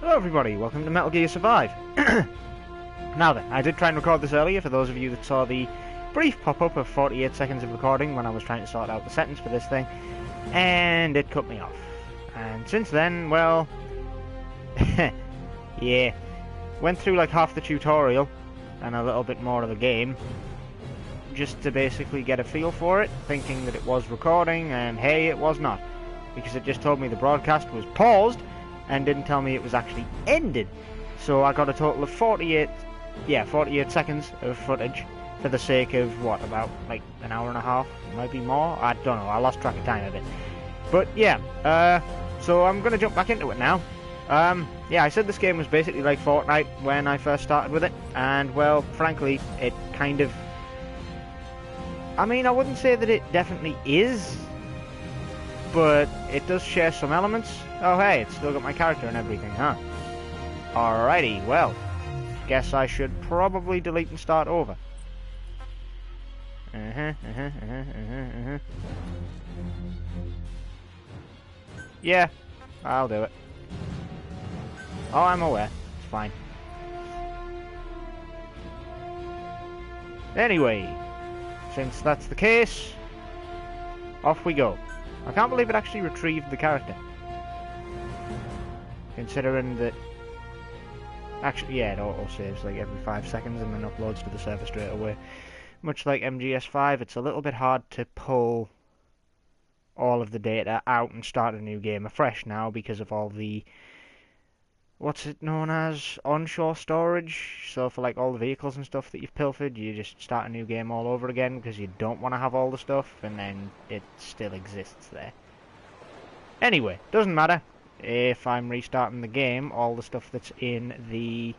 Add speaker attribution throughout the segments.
Speaker 1: Hello everybody, welcome to Metal Gear Survive. Now then, I did try and record this earlier for those of you that saw the brief pop-up of 48 seconds of recording when I was trying to sort out the settings for this thing, and it cut me off. And since then, well, yeah, went through like half the tutorial and a little bit more of the game, just to basically get a feel for it, thinking that it was recording, and hey, it was not, because it just told me the broadcast was paused, and didn't tell me it was actually ended. So I got a total of 48 seconds of footage for the sake of, what, about like an hour and a half, maybe more? I don't know, I lost track of time a bit. But yeah, so I'm going to jump back into it now. Yeah, I said this game was basically like Fortnite when I first started with it, and well, frankly, it kind of... I mean, I wouldn't say that it definitely is, but it does share some elements. Oh hey, it's still got my character and everything, huh? Alrighty, well, guess I should probably delete and start over. Yeah, I'll do it. Oh, I'm aware. It's fine. Anyway, since that's the case, off we go. I can't believe it actually retrieved the character. Considering that... Actually, yeah, it auto-saves like every 5 seconds and then uploads to the server straight away. Much like MGS5, it's a little bit hard to pull all of the data out and start a new game afresh now because of all the... What's it known as? Onshore storage. So for like all the vehicles and stuff that you've pilfered, you just start a new game all over again because you don't want to have all the stuff, and then it still exists there. Anyway, doesn't matter. If I'm restarting the game, all the stuff that's in the...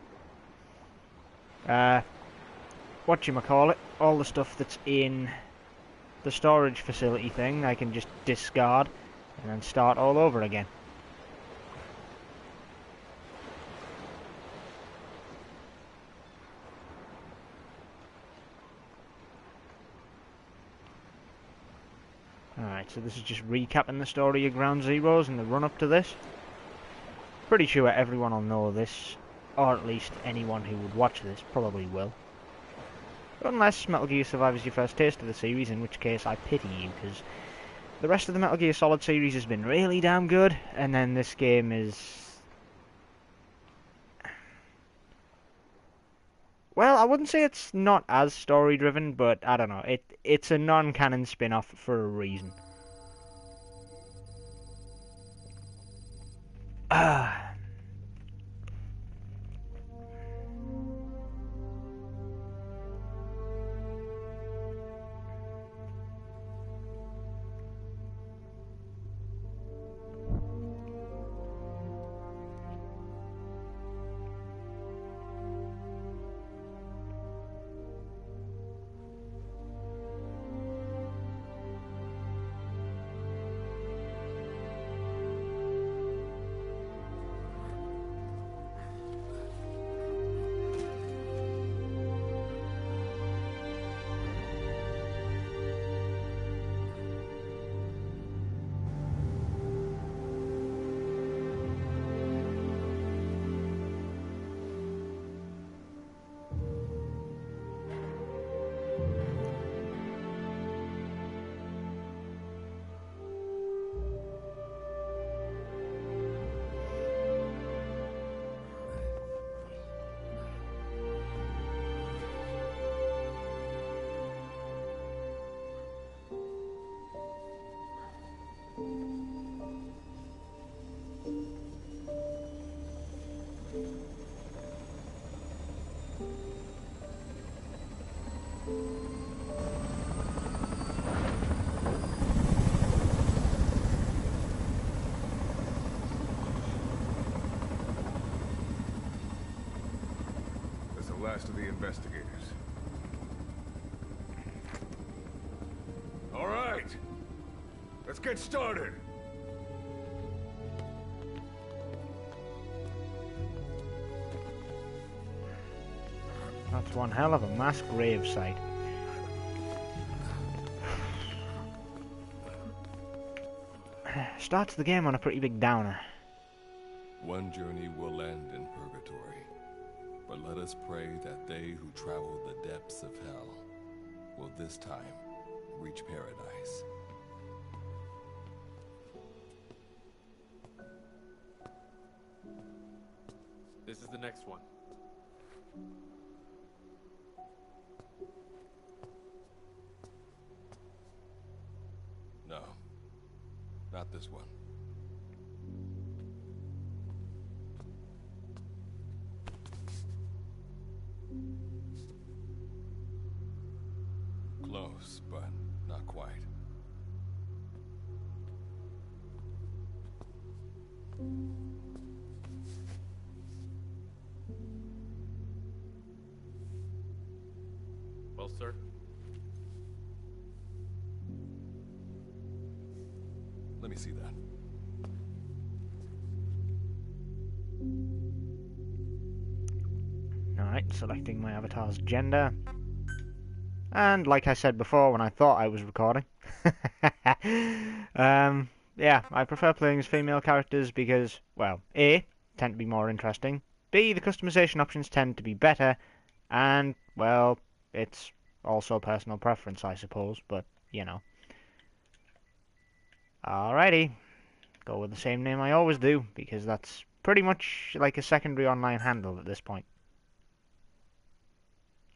Speaker 1: whatchamacallit, all the stuff that's in the storage facility thing, I can just discard and then start all over again. Alright, so this is just recapping the story of Ground Zeroes and the run-up to this. Pretty sure everyone will know this, or at least anyone who would watch this probably will. Unless Metal Gear Survive is your first taste of the series, in which case I pity you, because the rest of the Metal Gear Solid series has been really damn good, and then this game is... Well, I wouldn't say it's not as story-driven, but I don't know, it's a non-canon spin-off for a reason.
Speaker 2: Last of the investigators. All right, let's get started.
Speaker 1: That's one hell of a mass grave site. Starts the game on a pretty big downer.
Speaker 3: One journey will end in purgatory, but let us pray that they who travel the depths of hell will this time reach paradise.
Speaker 4: This is the next one.
Speaker 3: No, not this one. Close, but not quite.
Speaker 4: Well, sir.
Speaker 3: Let me see that.
Speaker 1: Alright, selecting my avatar's gender. And like I said before when I thought I was recording, yeah, I prefer playing as female characters because, well, A, tend to be more interesting, B, the customization options tend to be better, and, well, it's also personal preference, I suppose, but, you know. Alrighty, go with the same name I always do, because that's pretty much like a secondary online handle at this point.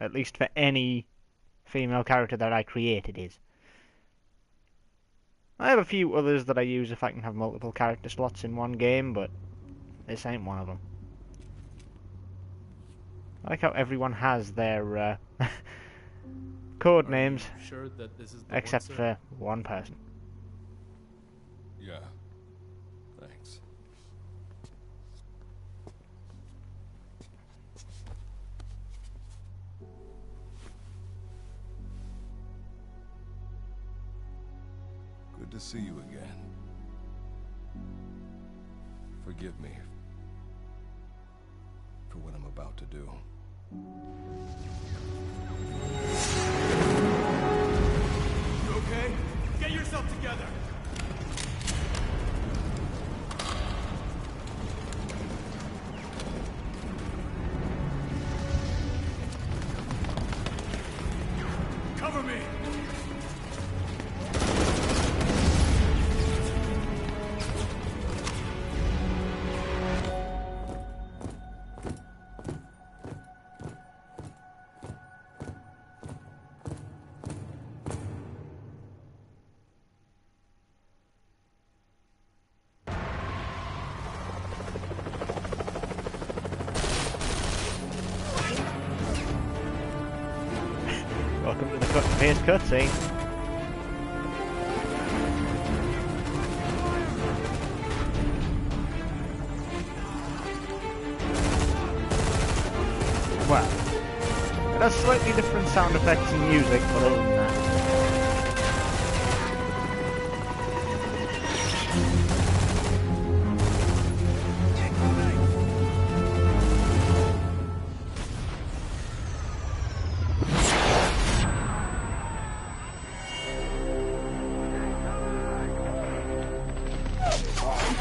Speaker 1: At least for any female character that I create, it is. I have a few others that I use if I can have multiple character slots in one game, but this ain't one of them. I like how everyone has their code names,
Speaker 4: Sure that this is the
Speaker 1: except
Speaker 4: one,
Speaker 1: for one person.
Speaker 3: Yeah, thanks. Good to see you again. Forgive me for what I'm about to do.
Speaker 2: You okay? Get yourself together! Cover me!
Speaker 1: Welcome to the cut and paste cutscene. Well, it has slightly different sound effects and music, but other than that.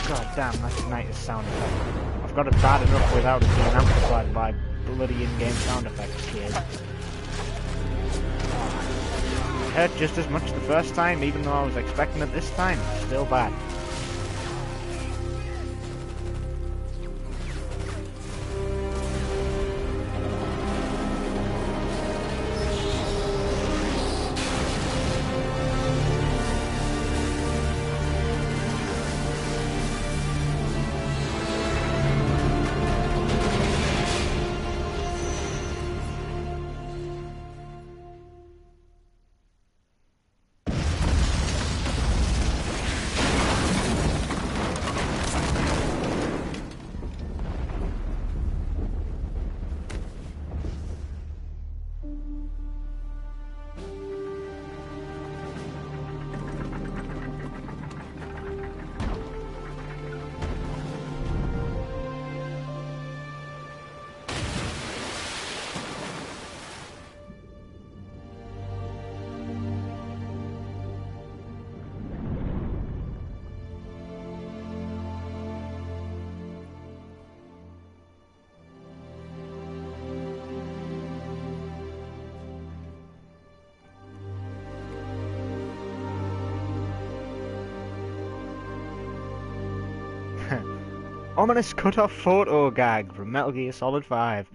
Speaker 1: God damn, that's the nicest sound effect. I've got it bad enough without it being amplified by bloody in-game sound effects, kid. It hurt just as much the first time, even though I was expecting it this time. Still bad. ominous cut-off photo gag from Metal Gear Solid 5,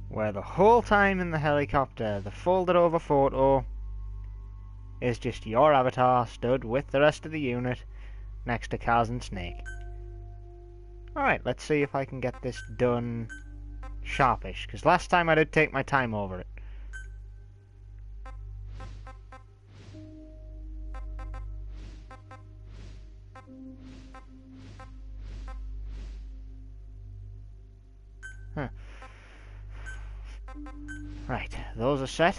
Speaker 1: where the whole time in the helicopter, the folded over photo is just your avatar stood with the rest of the unit next to Kaz and Snake. Alright, let's see if I can get this done sharpish, because last time I did take my time over it. Huh. Right, those are set.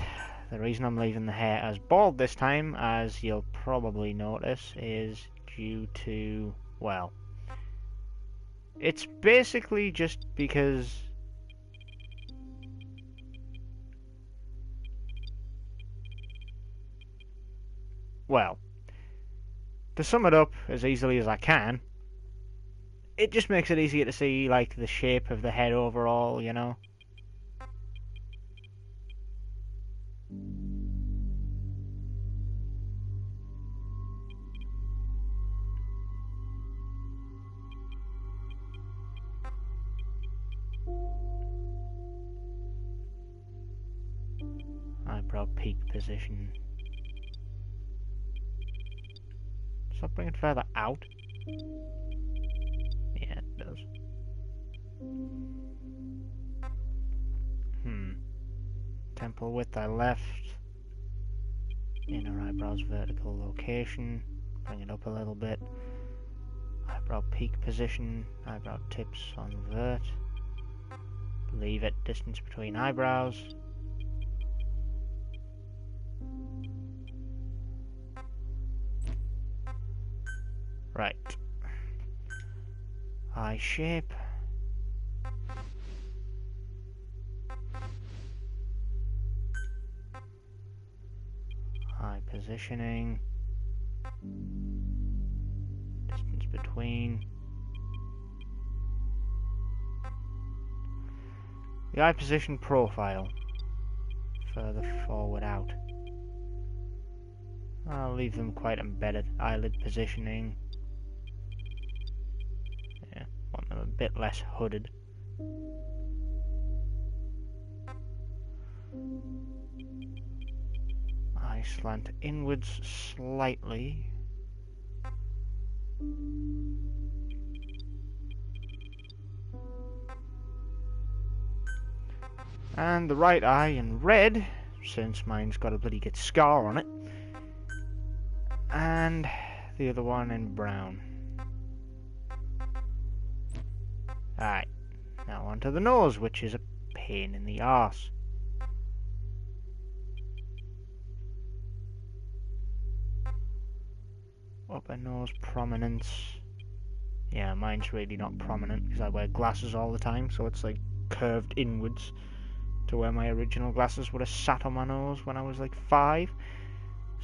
Speaker 1: The reason I'm leaving the hair as bald this time, as you'll probably notice, is due to, well, it's basically just because well, to sum it up as easily as I can, it just makes it easier to see, like, the shape of the head overall, you know? Eyebrow peak position. Does that bring it further out? Yeah, it does. Temple width I left. Inner eyebrow's vertical location. Bring it up a little bit. Eyebrow peak position. Eyebrow tips on vert. Leave it distance between eyebrows. Right. Eye shape. Eye positioning. Distance between. The eye position profile. Further forward out. I'll leave them quite embedded. Eyelid positioning. Yeah, want them a bit less hooded. Eye slant inwards slightly. And the right eye in red, since mine's got a bloody good scar on it. And the other one in brown. Alright, now onto the nose, which is a pain in the arse. Upper nose prominence. Yeah, mine's really not prominent because I wear glasses all the time, so it's like curved inwards to where my original glasses would have sat on my nose when I was like 5.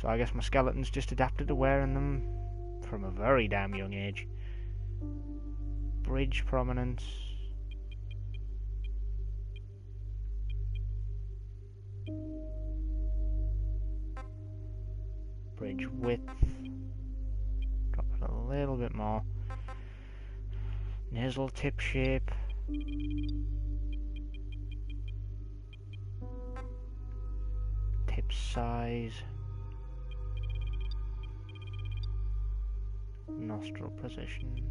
Speaker 1: So I guess my skeleton's just adapted to wearing them from a very damn young age. Bridge prominence. Bridge width. Drop it a little bit more. Nasal tip shape. Tip size. Nostril position.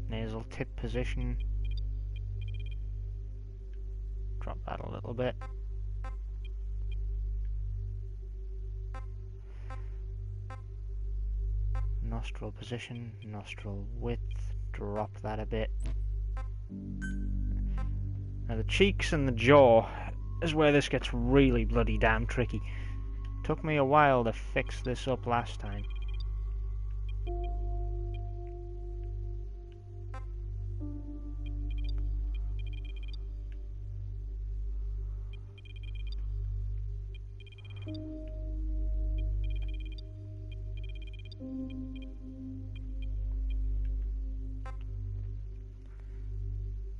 Speaker 1: Nasal tip position. Drop that a little bit. Nostril position, nostril width, drop that a bit. Now the cheeks and the jaw is where this gets really bloody damn tricky. Took me a while to fix this up last time.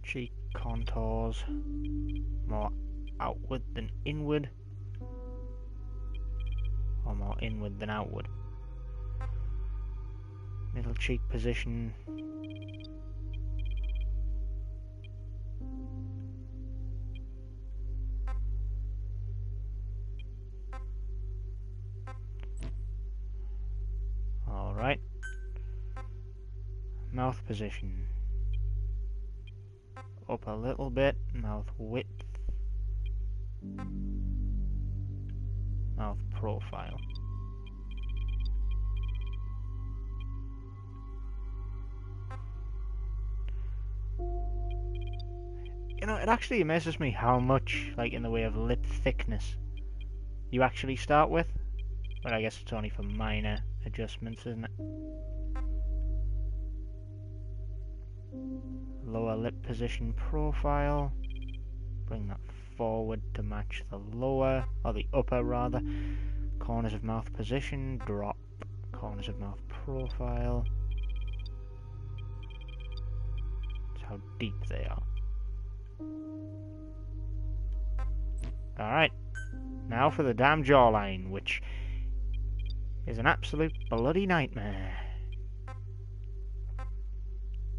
Speaker 1: Cheek contours, more outward than inward, or more inward than outward. Middle cheek position. Alright. Mouth position. Up a little bit. Mouth width. Mouth profile. You know, it actually amazes me how much, like, in the way of lip thickness you actually start with. But I guess it's only for minor adjustments, isn't it? Lower lip position profile. Bring that forward to match the lower, or the upper rather. Corners of mouth position, drop. Corners of mouth profile. That's how deep they are. Alright, now for the damn jawline, which is an absolute bloody nightmare.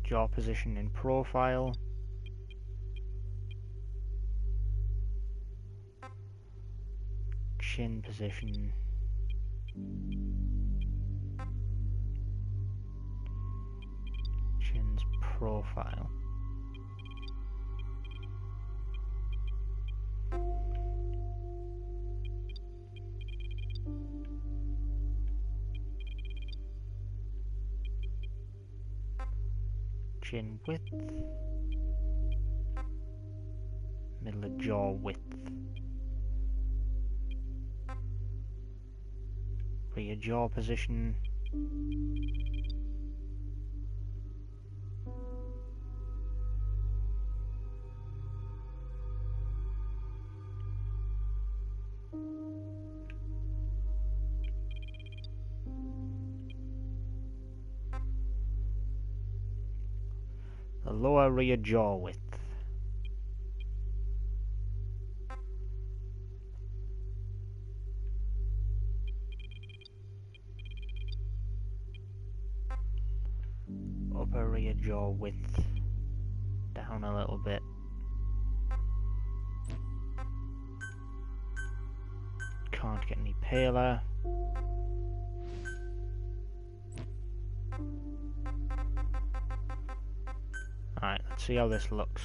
Speaker 1: Jaw position in profile. Chin position. Chin's profile. Chin width. Middle of jaw width. Rear jaw position. The lower rear jaw width. Upper rear jaw width. Down a little bit. Can't get any paler. Alright, let's see how this looks.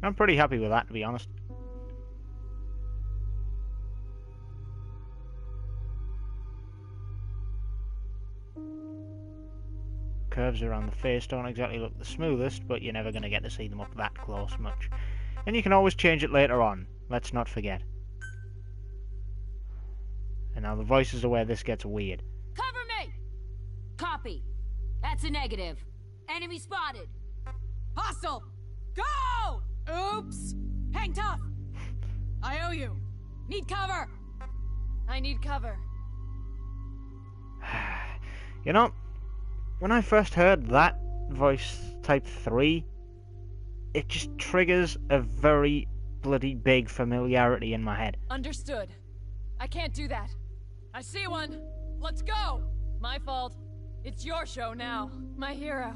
Speaker 1: I'm pretty happy with that, to be honest. Curves around the face don't exactly look the smoothest, but you're never going to get to see them up that close much. And you can always change it later on, let's not forget. And now the voices are where this gets weird.
Speaker 5: Cover me! Copy. That's a negative. Enemy spotted. Hostile! Go! Oops! Hang tough! I owe you. Need cover! I need cover.
Speaker 1: You know, when I first heard that voice type 3, it just triggers a very bloody big familiarity in my head.
Speaker 5: Understood. I can't do that. I see one. Let's go! My fault. It's your show now. My hero.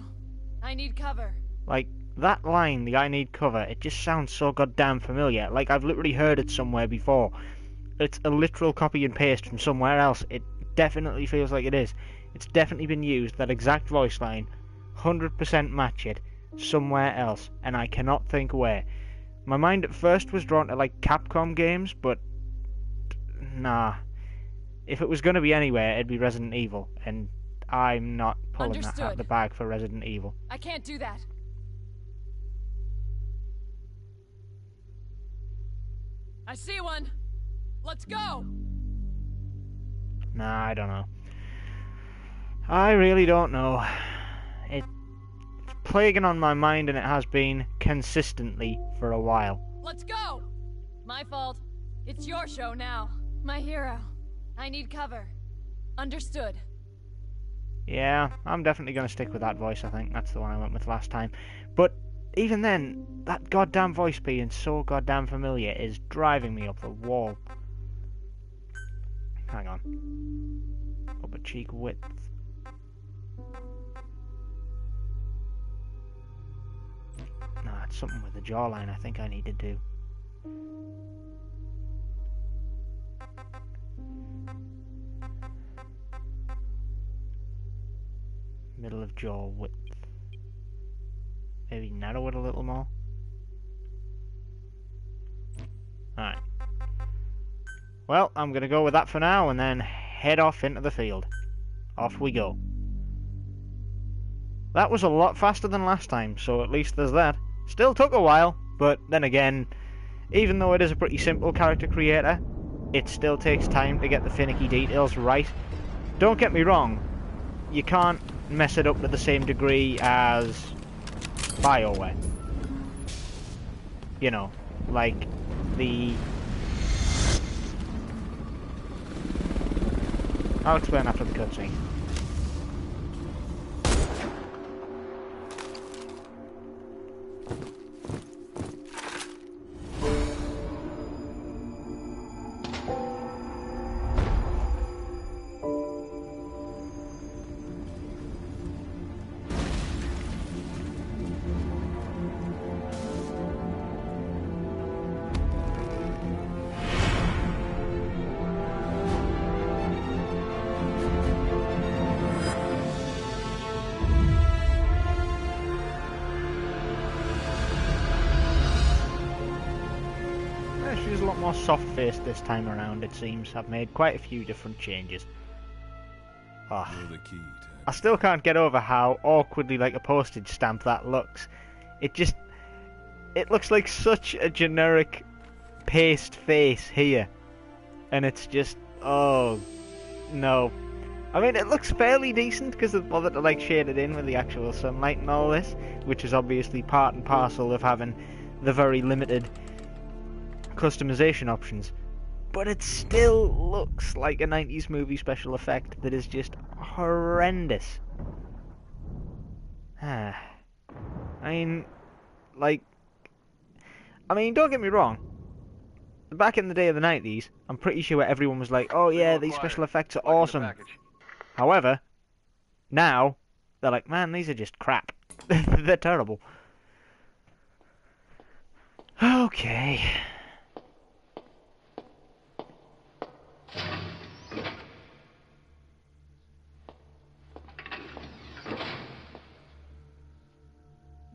Speaker 5: I need cover.
Speaker 1: Like, that line, the I need cover, it just sounds so goddamn familiar. Like, I've literally heard it somewhere before. It's a literal copy and paste from somewhere else. It definitely feels like it is. It's definitely been used, that exact voice line, 100% match it, somewhere else, and I cannot think where. My mind at first was drawn to, like, Capcom games, but nah. If it was going to be anywhere, it'd be Resident Evil, and I'm not pulling that out of the bag for Resident Evil.
Speaker 5: I can't do that. I see one. Let's go!
Speaker 1: Nah, I don't know. I really don't know. It's plaguing on my mind, and it has been consistently for a while.
Speaker 5: Let's go! My fault. It's your show now. My hero. I need cover. Understood.
Speaker 1: Yeah, I'm definitely going to stick with that voice, I think. That's the one I went with last time. But even then, that goddamn voice being so goddamn familiar is driving me up the wall. Hang on. Upper cheek width. Nah, it's something with the jawline I think I need to do. Middle of jaw width. Maybe narrow it a little more. Alright. Well, I'm going to go with that for now and then head off into the field. Off we go. That was a lot faster than last time, so at least there's that. Still took a while, but then again, even though it is a pretty simple character creator, it still takes time to get the finicky details right. Don't get me wrong, you can't mess it up to the same degree as BioWare. You know, like the... I'll explain after the cutscene. She's a lot more soft-faced this time around, it seems. I've made quite a few different changes. Oh,
Speaker 3: You're the key to
Speaker 1: I still can't get over how awkwardly like a postage stamp that looks. It looks like such a generic paste face here. And it's just, oh, no. I mean, it looks fairly decent because they've bothered to like shade it in with the actual sunlight and all this, which is obviously part and parcel of having the very limited customization options, but it still looks like a 90s movie special effect that is just horrendous. I mean, don't get me wrong, back in the day of the 90s, I'm pretty sure everyone was like, oh yeah, these special effects are awesome. However, now, they're like, man, these are just crap. They're terrible. Okay.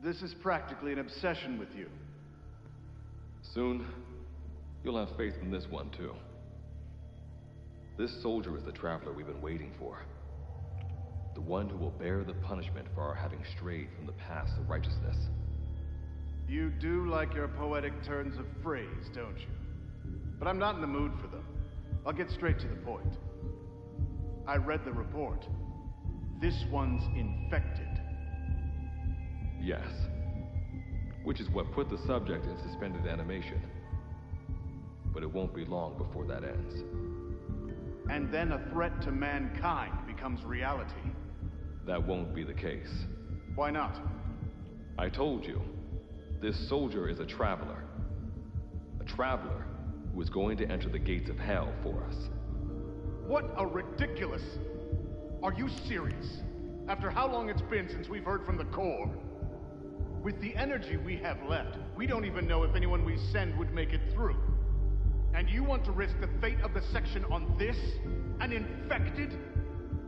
Speaker 6: This is practically an obsession with you.
Speaker 3: Soon, you'll have faith in this one, too. This soldier is the traveler we've been waiting for. The one who will bear the punishment for our having strayed from the paths of righteousness.
Speaker 6: You do like your poetic turns of phrase, don't you? But I'm not in the mood for them. I'll get straight to the point. I read the report. This one's infected.
Speaker 3: Yes. Which is what put the subject in suspended animation. But it won't be long before that ends.
Speaker 6: And then a threat to mankind becomes reality.
Speaker 3: That won't be the case.
Speaker 6: Why not?
Speaker 3: I told you, this soldier is a traveler. A traveler who is going to enter the gates of hell for us.
Speaker 6: What a ridiculous... Are you serious? After how long it's been since we've heard from the Corps? With the energy we have left, we don't even know if anyone we send would make it through. And you want to risk the fate of the section on this? An infected?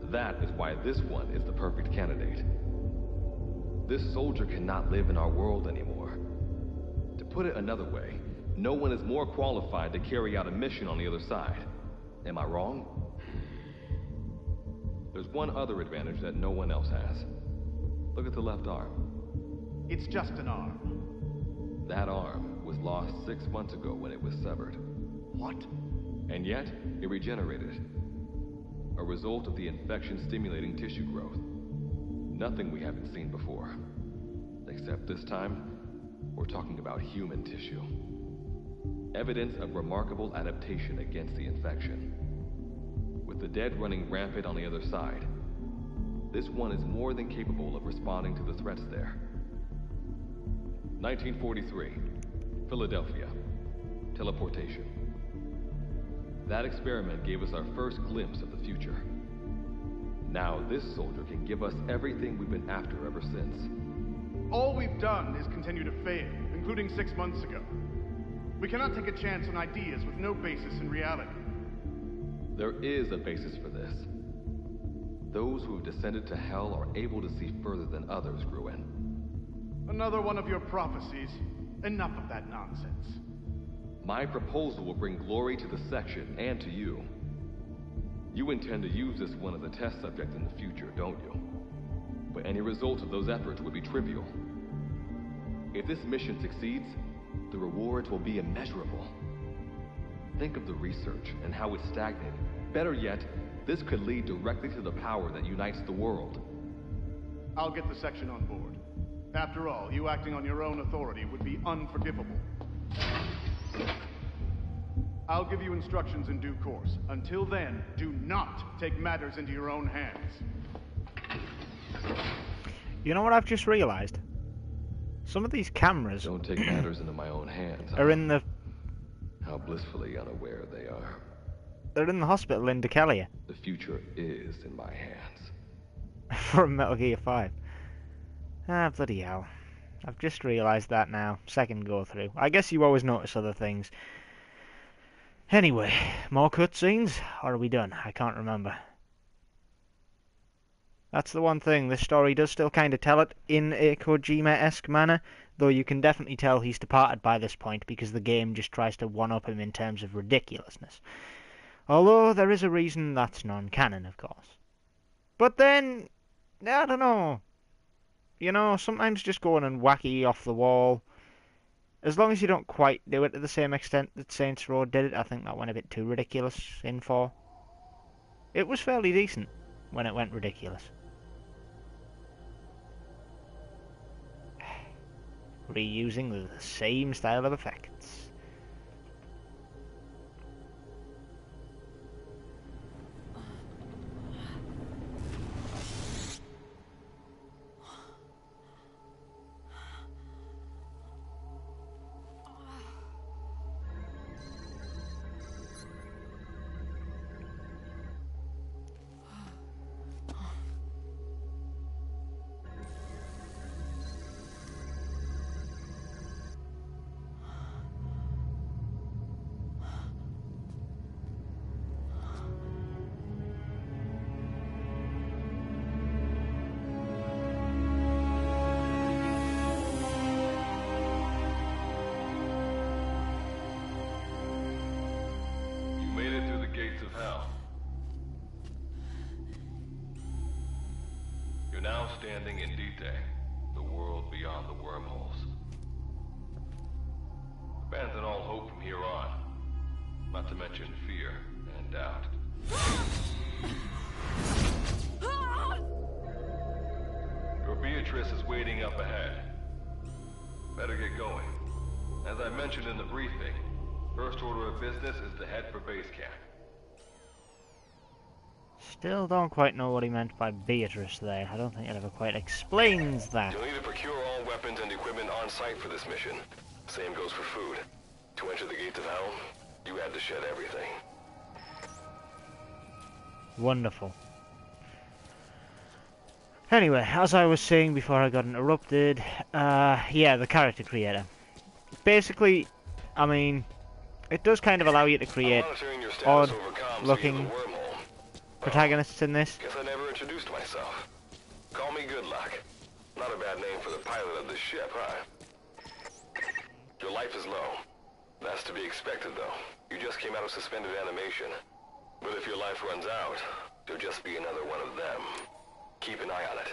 Speaker 3: That is why this one is the perfect candidate. This soldier cannot live in our world anymore. To put it another way, no one is more qualified to carry out a mission on the other side. Am I wrong? There's one other advantage that no one else has. Look at the left arm.
Speaker 6: It's just an arm.
Speaker 3: That arm was lost 6 months ago when it was severed.
Speaker 6: What?
Speaker 3: And yet, it regenerated. A result of the infection-stimulating tissue growth. Nothing we haven't seen before. Except this time, we're talking about human tissue. Evidence of remarkable adaptation against the infection. With the dead running rampant on the other side, This one is more than capable of responding to the threats there. 1943, Philadelphia. Teleportation. That experiment gave us our first glimpse of the future. Now this soldier can give us everything we've been after ever since.
Speaker 6: All we've done is continue to fail, including 6 months ago. We cannot take a chance on ideas with no basis in reality.
Speaker 3: There is a basis for this. Those who have descended to hell are able to see further than others, Gruen.
Speaker 6: Another one of your prophecies. Enough of that nonsense.
Speaker 3: My proposal will bring glory to the section and to you. You intend to use this one as a test subject in the future, don't you? But any result of those efforts would be trivial. If this mission succeeds, the rewards will be immeasurable. Think of the research and how it's stagnated. Better yet, this could lead directly to the power that unites the world.
Speaker 6: I'll get the section on board. After all, you acting on your own authority would be unforgivable. I'll give you instructions in due course. Until then, do not take matters into your own hands.
Speaker 1: You know what I've just realised? Some of these cameras
Speaker 3: Don't take matters into my own hands.
Speaker 1: are in the...
Speaker 3: How blissfully unaware they are.
Speaker 1: They're in the hospital in Decalia.
Speaker 3: The future is in my hands.
Speaker 1: From Metal Gear 5. Ah, bloody hell. I've just realised that now. Second go through. I guess you always notice other things. Anyway, more cutscenes? Or are we done? I can't remember. That's the one thing. This story does still kind of tell it in a Kojima-esque manner, though you can definitely tell he's departed by this point because the game just tries to one-up him in terms of ridiculousness. Although there is a reason that's non-canon, of course. But then, I don't know. You know, sometimes just going and wacky off the wall, as long as you don't quite do it to the same extent that Saints Row did it, I think that went a bit too ridiculous in 4. It was fairly decent when it went ridiculous. Reusing the same style of effects.
Speaker 3: You're now standing in Dite, the world beyond the wormholes. Abandon all hope from here on, not to mention fear and doubt. Your Beatrice is waiting up ahead. Better get going. As I mentioned in the briefing, first order of business is to head for base camp.
Speaker 1: Still don't quite know what he meant by Beatrice there. I don't think it ever quite explains that.
Speaker 3: You'll need to procure all weapons and equipment on site for this mission. Same goes for food. To enter the gates of hell, you had to shed everything.
Speaker 1: Wonderful. Anyway, as I was saying before I got interrupted, yeah, the character creator. Basically, I mean, it does kind of allow you to create odd-looking protagonists in this.
Speaker 3: Guess I never introduced myself. Call me Good Luck. Not a bad name for the pilot of this ship, huh? Your life is low. That's to be expected, though. You just came out of suspended animation. But if your life runs out, you'll just be another one of them. Keep an eye on it.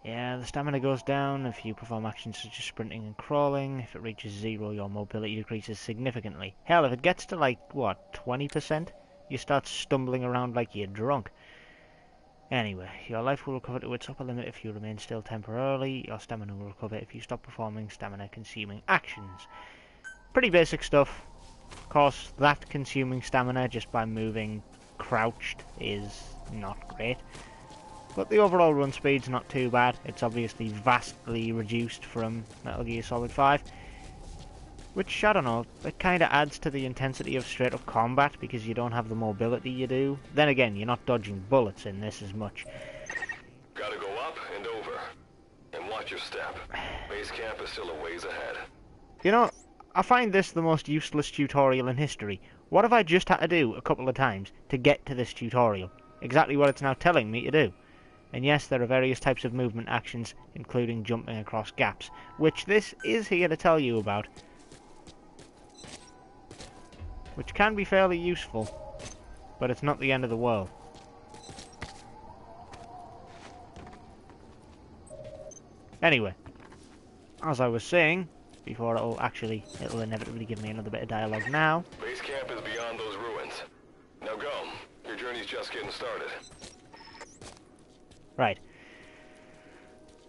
Speaker 1: Yeah, the stamina goes down if you perform actions such as sprinting and crawling. If it reaches 0, your mobility decreases significantly. Hell, if it gets to like, what, 20%? You start stumbling around like you're drunk. Anyway, your life will recover to its upper limit if you remain still temporarily. Your stamina will recover if you stop performing stamina-consuming actions. Pretty basic stuff. Of course, that consuming stamina just by moving crouched is not great. But the overall run speed's not too bad. It's obviously vastly reduced from Metal Gear Solid 5. Which, I don't know, it kind of adds to the intensity of straight up combat because you don't have the mobility you do. Then again, you're not dodging bullets in this as much.
Speaker 3: Gotta go up and over. And watch your step. Base camp is still a ways ahead.
Speaker 1: You know, I find this the most useless tutorial in history. What have I just had to do a couple of times to get to this tutorial? Exactly what it's now telling me to do. And yes, there are various types of movement actions, including jumping across gaps, which this is here to tell you about. Which can be fairly useful, but it's not the end of the world. Anyway, as I was saying, before it'll inevitably give me another bit of dialogue now.
Speaker 3: Base camp is beyond those ruins. Now go. Your journey's just getting started.
Speaker 1: Right.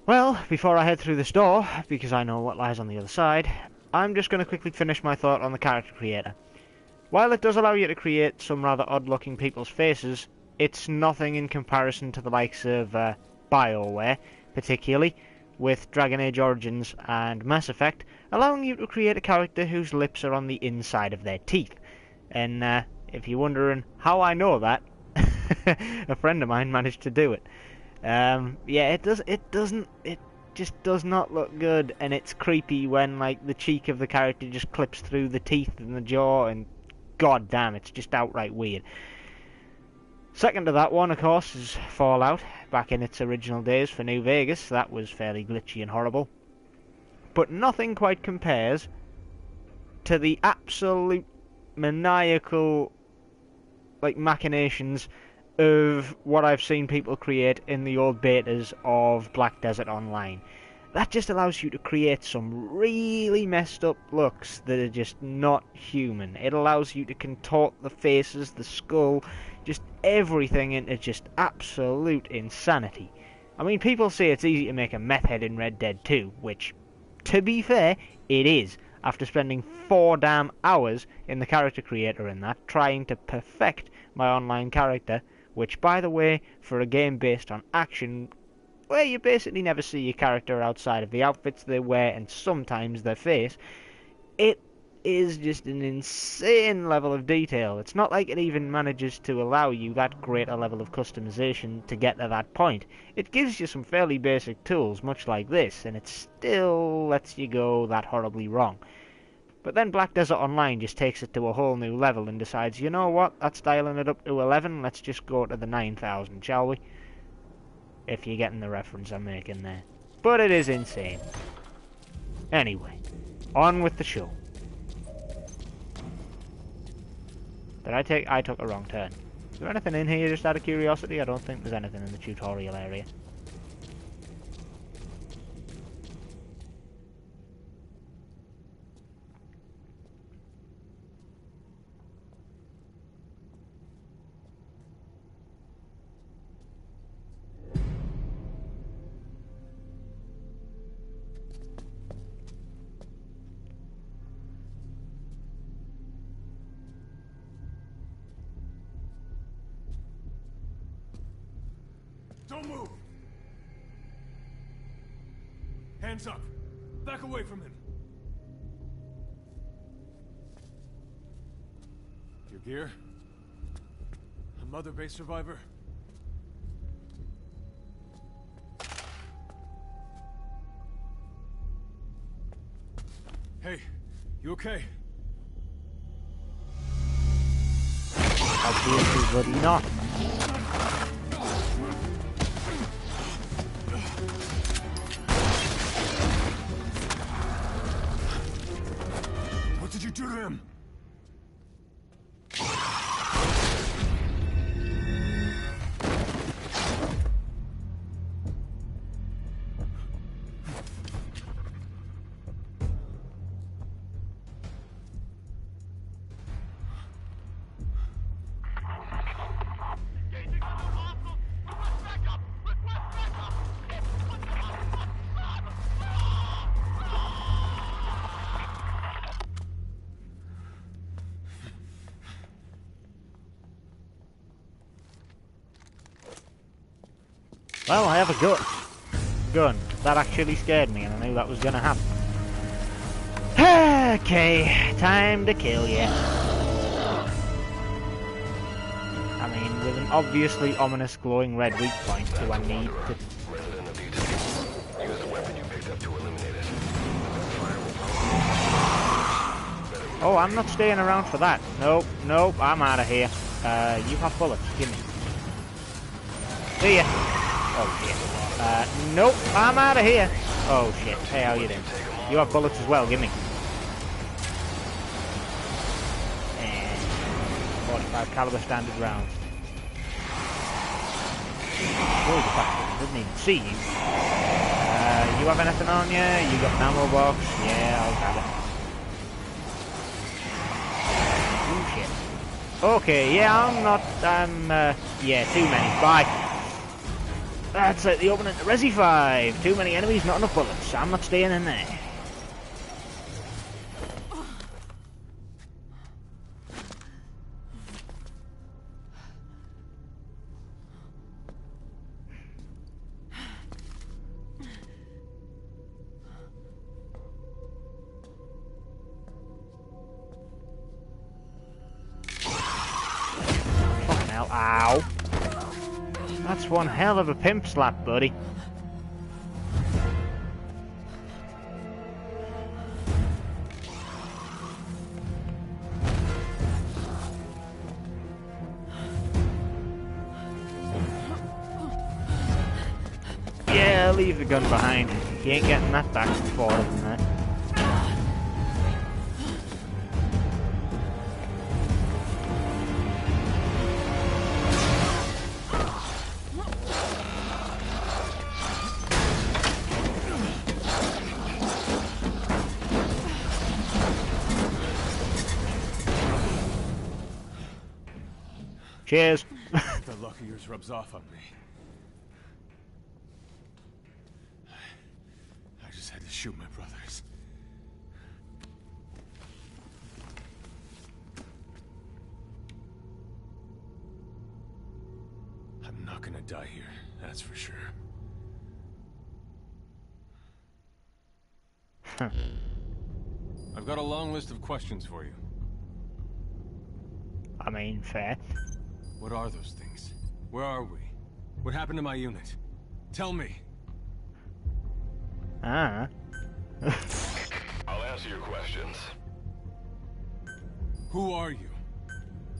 Speaker 1: Well, before I head through this door, because I know what lies on the other side, I'm just going to quickly finish my thought on the character creator. While it does allow you to create some rather odd-looking people's faces, it's nothing in comparison to the likes of BioWare, particularly, with Dragon Age Origins and Mass Effect, allowing you to create a character whose lips are on the inside of their teeth. And if you're wondering how I know that, a friend of mine managed to do it. Yeah, it just does not look good, and it's creepy when, like, the cheek of the character just clips through the teeth and the jaw, and god damn, it's just outright weird. Second to that one, of course, is Fallout. Back in its original days for New Vegas, that was fairly glitchy and horrible. But nothing quite compares to the absolute maniacal, like, machinations of what I've seen people create in the old betas of Black Desert Online. That just allows you to create some really messed up looks that are just not human. It allows you to contort the faces, the skull, just everything into just absolute insanity. I mean, people say it's easy to make a meth head in Red Dead 2, which, to be fair, it is. After spending 4 damn hours in the character creator in that, trying to perfect my online character, which, by the way, for a game based on action, where you basically never see your character outside of the outfits they wear and sometimes their face, it is just an insane level of detail. It's not like it even manages to allow you that great a level of customization to get to that point. It gives you some fairly basic tools, much like this, and it still lets you go that horribly wrong. But then Black Desert Online just takes it to a whole new level and decides, you know what, that's dialing it up to 11, let's just go to the 9,000, shall we? If you're getting the reference I'm making there. But it is insane. Anyway, on with the show. I took a wrong turn. Is there anything in here just out of curiosity? I don't think there's anything in the tutorial area.
Speaker 2: Don't move! Hands up! Back away from him! Your gear? A Mother Base survivor? Hey, you okay?
Speaker 1: Obviously bloody not.
Speaker 2: What did you do to him?
Speaker 1: Well, I have a gun. That actually scared me, and I knew that was gonna happen. Okay, time to kill you. I mean, with an obviously ominous glowing red weak point, do I need to...
Speaker 3: Resident of detail. Use the weapon you picked up to eliminate it.
Speaker 1: Oh, I'm not staying around for that. Nope, nope, I'm out of here. You have bullets, give me. See ya. Oh shit. Nope, I'm out of here. Oh shit, hey, how you doing? You have bullets as well, give me. And 45 caliber standard rounds. Oh, the bastard doesn't even see you. You have anything on you? You got an ammo box? Yeah, I'll grab it. Oh shit. Okay, yeah, yeah, too many. Bye. That's like the opening to Resi 5. Too many enemies, not enough bullets. I'm not staying in there. Fucking hell, ow. That's one hell of a pimp slap, buddy. Yeah, leave the gun behind. You ain't getting that back before, isn't it? Cheers.
Speaker 2: The luck of yours rubs off on me. I just had to shoot my brothers. I'm not gonna die here, that's for sure. I've got a long list of questions for you.
Speaker 1: I mean, fair.
Speaker 2: What are those things? Where are we? What happened to my unit? Tell me.
Speaker 1: Ah.
Speaker 3: I'll answer your questions.
Speaker 2: Who are you?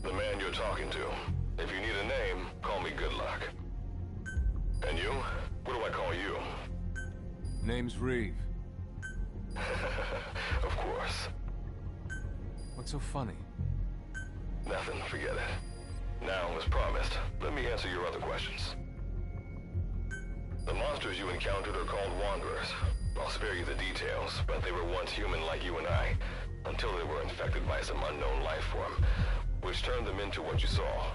Speaker 3: The man you're talking to. If you need a name, call me Good Luck. And you? What do I call you?
Speaker 2: Name's Reeve.
Speaker 3: Of course.
Speaker 2: What's so funny?
Speaker 3: Nothing, forget it. Now, as promised, let me answer your other questions. The monsters you encountered are called Wanderers. I'll spare you the details, but they were once human like you and I, until they were infected by some unknown life form, which turned them into what you saw.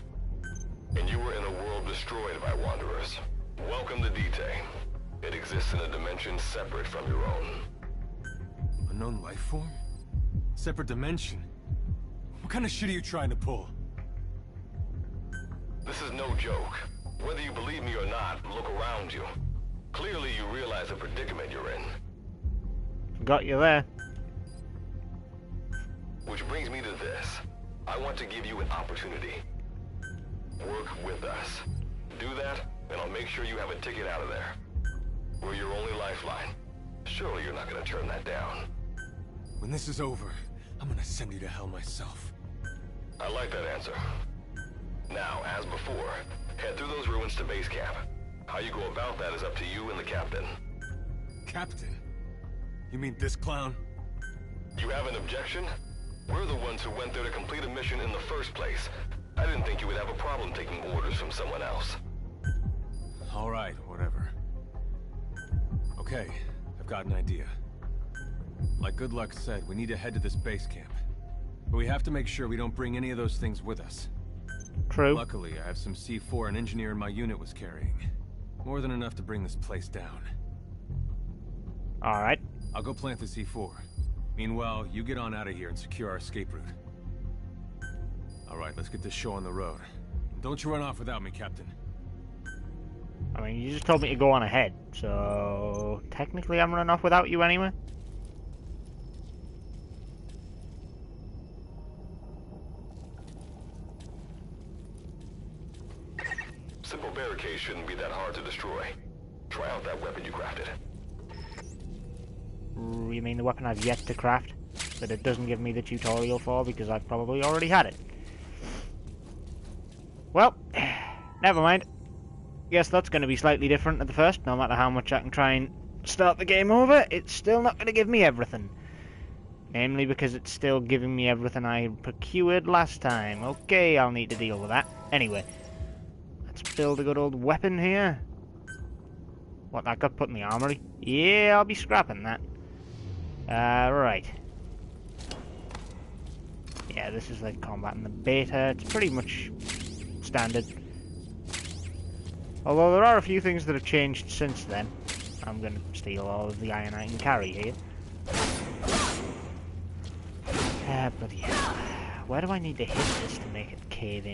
Speaker 3: And you were in a world destroyed by Wanderers. Welcome to Dite. It exists in a dimension separate from your own.
Speaker 2: Unknown life form? Separate dimension? What kind of shit are you trying to pull?
Speaker 3: This is no joke. Whether you believe me or not, look around you. Clearly you realize the predicament you're in.
Speaker 1: Got you there.
Speaker 3: Which brings me to this. I want to give you an opportunity. Work with us. Do that, and I'll make sure you have a ticket out of there. We're your only lifeline. Surely you're not gonna turn that down.
Speaker 2: When this is over, I'm gonna send you to hell myself.
Speaker 3: I like that answer. Now, as before, head through those ruins to base camp. How you go about that is up to you and the captain.
Speaker 2: Captain? You mean this clown?
Speaker 3: You have an objection? We're the ones who went there to complete a mission in the first place. I didn't think you would have a problem taking orders from someone else.
Speaker 2: All right, whatever. Okay, I've got an idea. Like Good Luck said, we need to head to this base camp. But we have to make sure we don't bring any of those things with us.
Speaker 1: True.
Speaker 2: Luckily, I have some C4 an engineer in my unit was carrying. More than enough to bring this place down.
Speaker 1: Alright.
Speaker 2: I'll go plant the C4. Meanwhile, you get on out of here and secure our escape route. Alright, let's get this show on the road. Don't you run off without me, Captain.
Speaker 1: I mean, you just told me to go on ahead, so technically I'm running off without you anyway.
Speaker 7: Simple barricade shouldn't be that hard to destroy. Try out that weapon you crafted.
Speaker 1: You mean the weapon I've yet to craft, that it doesn't give me the tutorial for because I've probably already had it? Well, never mind. Guess that's going to be slightly different at the first. No matter how much I can try and start the game over, it's still not going to give me everything. Namely because it's still giving me everything I procured last time. Okay, I'll need to deal with that. Anyway, let's build a good old weapon here. What, that got put in the armory? Yeah, I'll be scrapping that. Right. Yeah, this is like combat in the beta. It's pretty much standard. Although there are a few things that have changed since then. I'm going to steal all of the iron I can carry here. Bloody hell. Where do I need to hit this to make it cave in?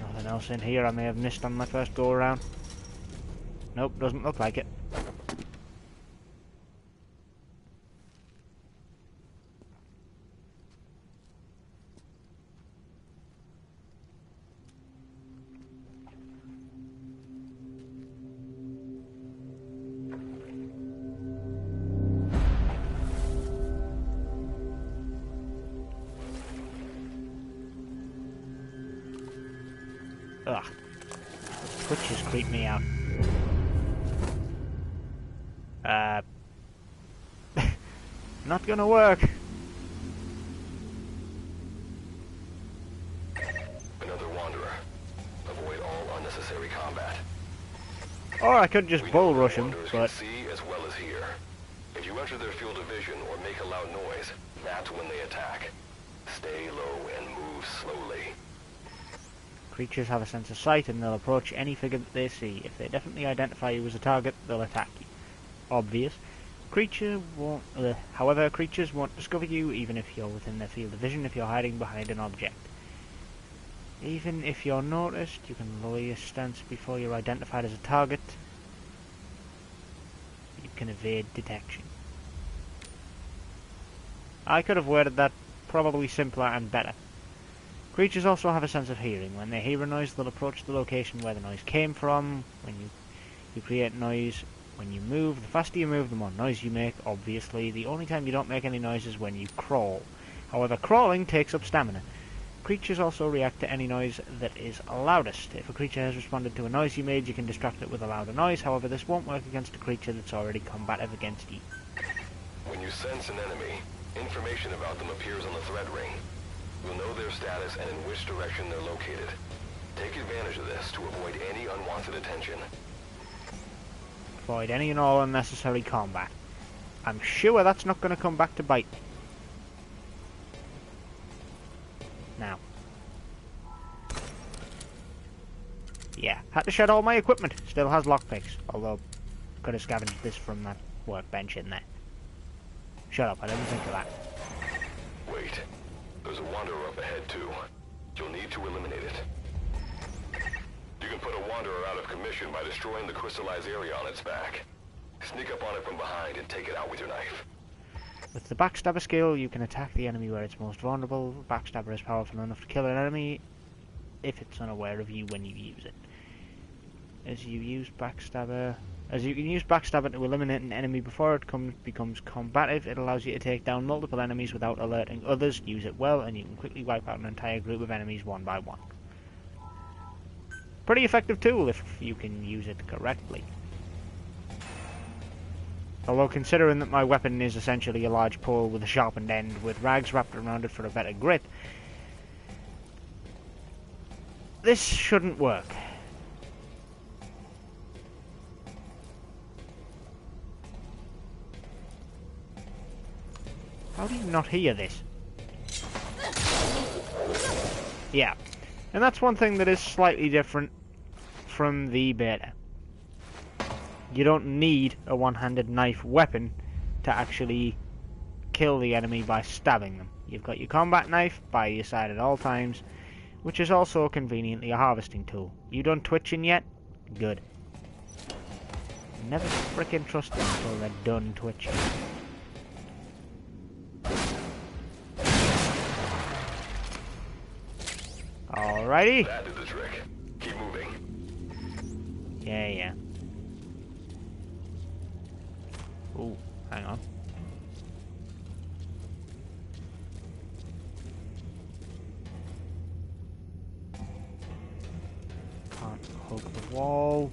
Speaker 1: Nothing else in here I may have missed on my first go around. Nope, doesn't look like it. Ugh. Twitches creep me out. Not gonna work.
Speaker 7: Another wanderer. Avoid all unnecessary combat.
Speaker 1: Or I could just bull rush him, but
Speaker 7: See as well as hear. If you enter their field of vision or make a loud noise, that's when they attack. Stay low and move slowly.
Speaker 1: creatures have a sense of sight and they'll approach any figure that they see. If they definitely identify you as a target, they'll attack you. Obvious. However, creatures won't discover you even if you're within their field of vision if you're hiding behind an object. Even if you're noticed, you can lower your stance before you're identified as a target. You can evade detection. I could have worded that probably simpler and better. Creatures also have a sense of hearing. When they hear a noise, they'll approach the location where the noise came from. When you create noise, when you move, the faster you move, the more noise you make, obviously. The only time you don't make any noise is when you crawl. However, crawling takes up stamina. Creatures also react to any noise that is loudest. If a creature has responded to a noise you made, you can distract it with a louder noise. However, this won't work against a creature that's already combative against you.
Speaker 7: When you sense an enemy, information about them appears on the threat ring. You'll know their status and in which direction they're located. Take advantage of this to avoid any unwanted attention.
Speaker 1: Avoid any and all unnecessary combat. I'm sure that's not going to come back to bite me. Now. Yeah, had to shed all my equipment. Still has lockpicks, although could have scavenged this from that workbench in there. Shut up, I didn't think of that.
Speaker 7: Wait. There's a wanderer up ahead, too. You'll need to eliminate it. You can put a wanderer out of commission by destroying the crystallized area on its back. Sneak up on it from behind and take it out with your knife.
Speaker 1: With the Backstabber skill, you can attack the enemy where it's most vulnerable. Backstabber is powerful enough to kill an enemy if it's unaware of you when you use it. As you can use Backstabber to eliminate an enemy before it becomes combative, it allows you to take down multiple enemies without alerting others. Use it well, and you can quickly wipe out an entire group of enemies one by one. Pretty effective tool if you can use it correctly. Although considering that my weapon is essentially a large pole with a sharpened end with rags wrapped around it for a better grip, this shouldn't work. How do you not hear this? Yeah, and that's one thing that is slightly different from the beta. You don't need a one-handed knife weapon to actually kill the enemy by stabbing them. You've got your combat knife by your side at all times, which is also conveniently a harvesting tool. You done twitching yet? Good. Never frickin' trust them until they're done twitching. Alrighty.
Speaker 7: That did the trick. Keep moving.
Speaker 1: Yeah. Ooh, hang on. Can't hug the wall.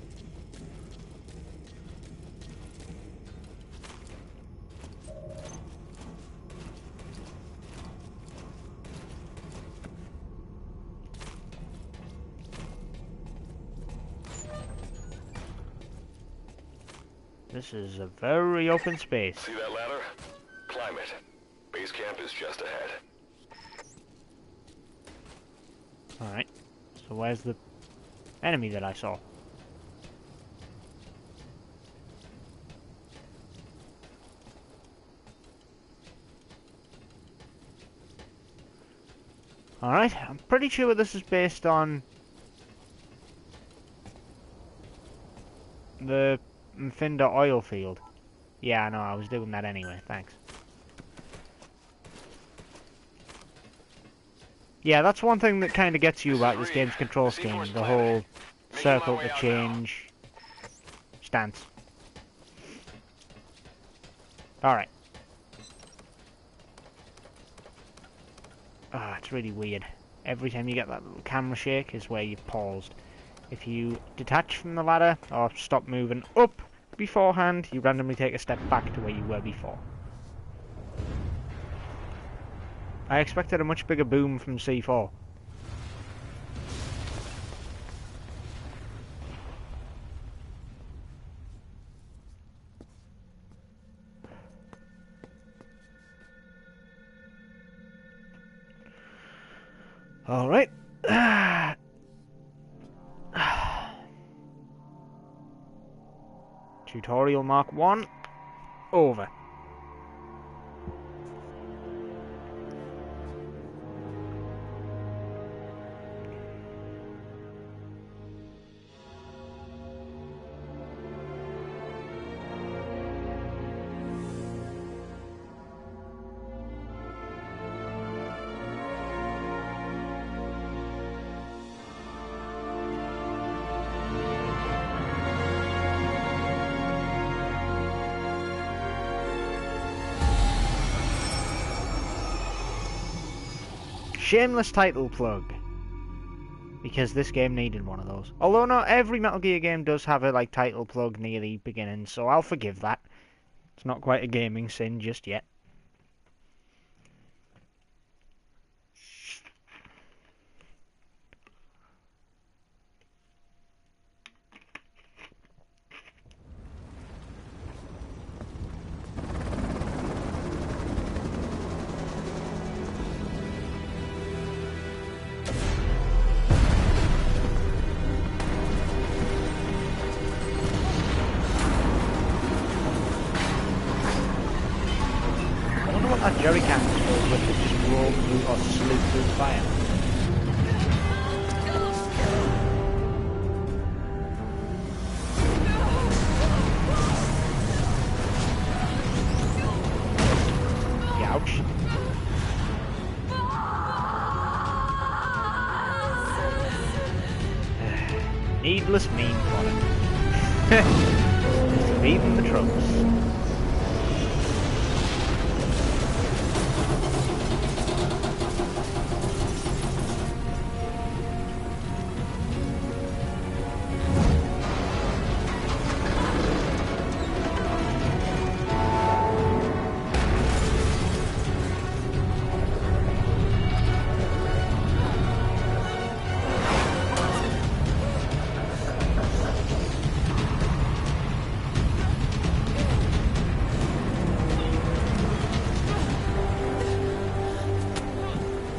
Speaker 1: This is a very open space.
Speaker 7: See that ladder? Climb it. Base camp is just ahead.
Speaker 1: Alright. So where's the enemy that I saw? Alright, I'm pretty sure this is based on the Mfinda oil field. Yeah, I know, I was doing that anyway, thanks. Yeah, that's one thing that kind of gets you about this game's control scheme, the whole circle to change stance. Alright. Ah, it's really weird. Every time you get that little camera shake is where you've paused. If you detach from the ladder or stop moving up beforehand, you randomly take a step back to where you were before. I expected a much bigger boom from C4. Alright. Tutorial Mark 1 over. Shameless title plug, because this game needed one of those. Although not every Metal Gear game does have a title plug near the beginning, so I'll forgive that. It's not quite a gaming sin just yet. That jerry can was filled with that just rolled through or slid through the fire. Ouch. Needless mean fodder. Feeding the troops.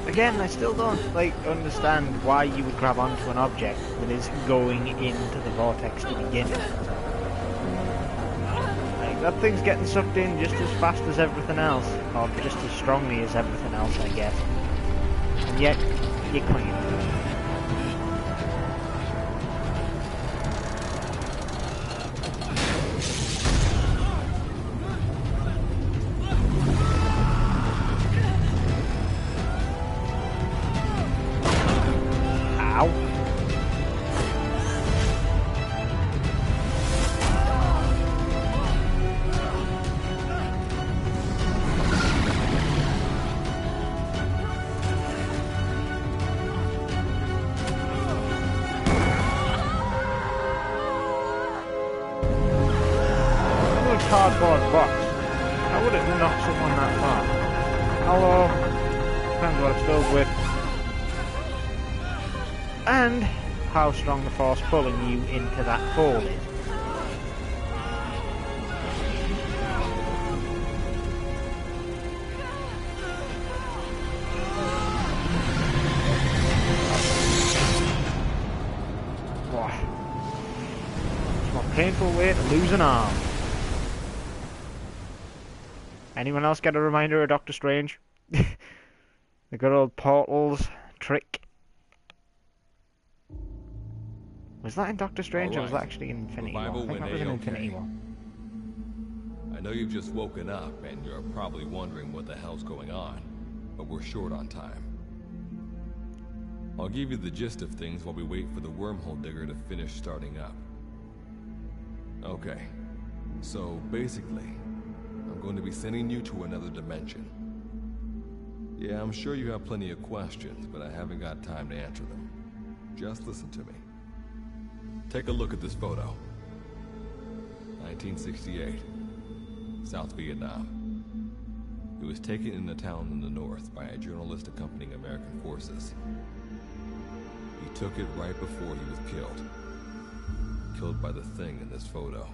Speaker 1: Again, I still don't understand why you would grab onto an object that is going into the vortex to begin with. that thing's getting sucked in just as fast as everything else, or just as strongly as everything else, I guess. And yet, you can't. Cardboard box. How would it knock someone that far? Hello. Depends what it's filled with. And how strong the force pulling you into that hole is. It's a painful way to lose an arm. Anyone else get a reminder of Doctor Strange? The good old portals trick. Was that in Doctor Strange, or was that actually in Infinity War? I think that was in Infinity War.
Speaker 3: I know you've just woken up, and you're probably wondering what the hell's going on, but we're short on time. I'll give you the gist of things while we wait for the wormhole digger to finish starting up. Okay, so basically, I'm going to be sending you to another dimension. Yeah, I'm sure you have plenty of questions, but I haven't got time to answer them. Just listen to me. Take a look at this photo. 1968, South Vietnam. It was taken in a town in the north by a journalist accompanying American forces. He took it right before he was killed. Killed by the thing in this photo.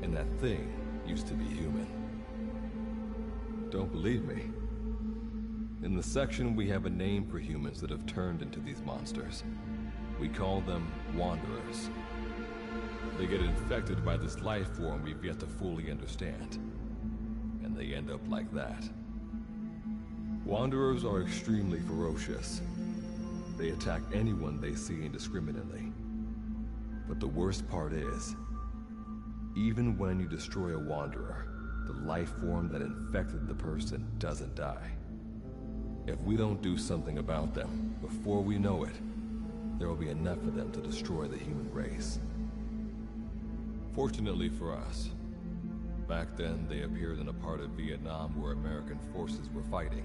Speaker 3: And that thing used to be human. Don't believe me? In the section, we have a name for humans that have turned into these monsters. We call them Wanderers. They get infected by this life form we've yet to fully understand. And they end up like that. Wanderers are extremely ferocious. They attack anyone they see indiscriminately. But the worst part is, even when you destroy a Wanderer, the life form that infected the person doesn't die. If we don't do something about them, before we know it, there will be enough of them to destroy the human race. Fortunately for us, back then they appeared in a part of Vietnam where American forces were fighting.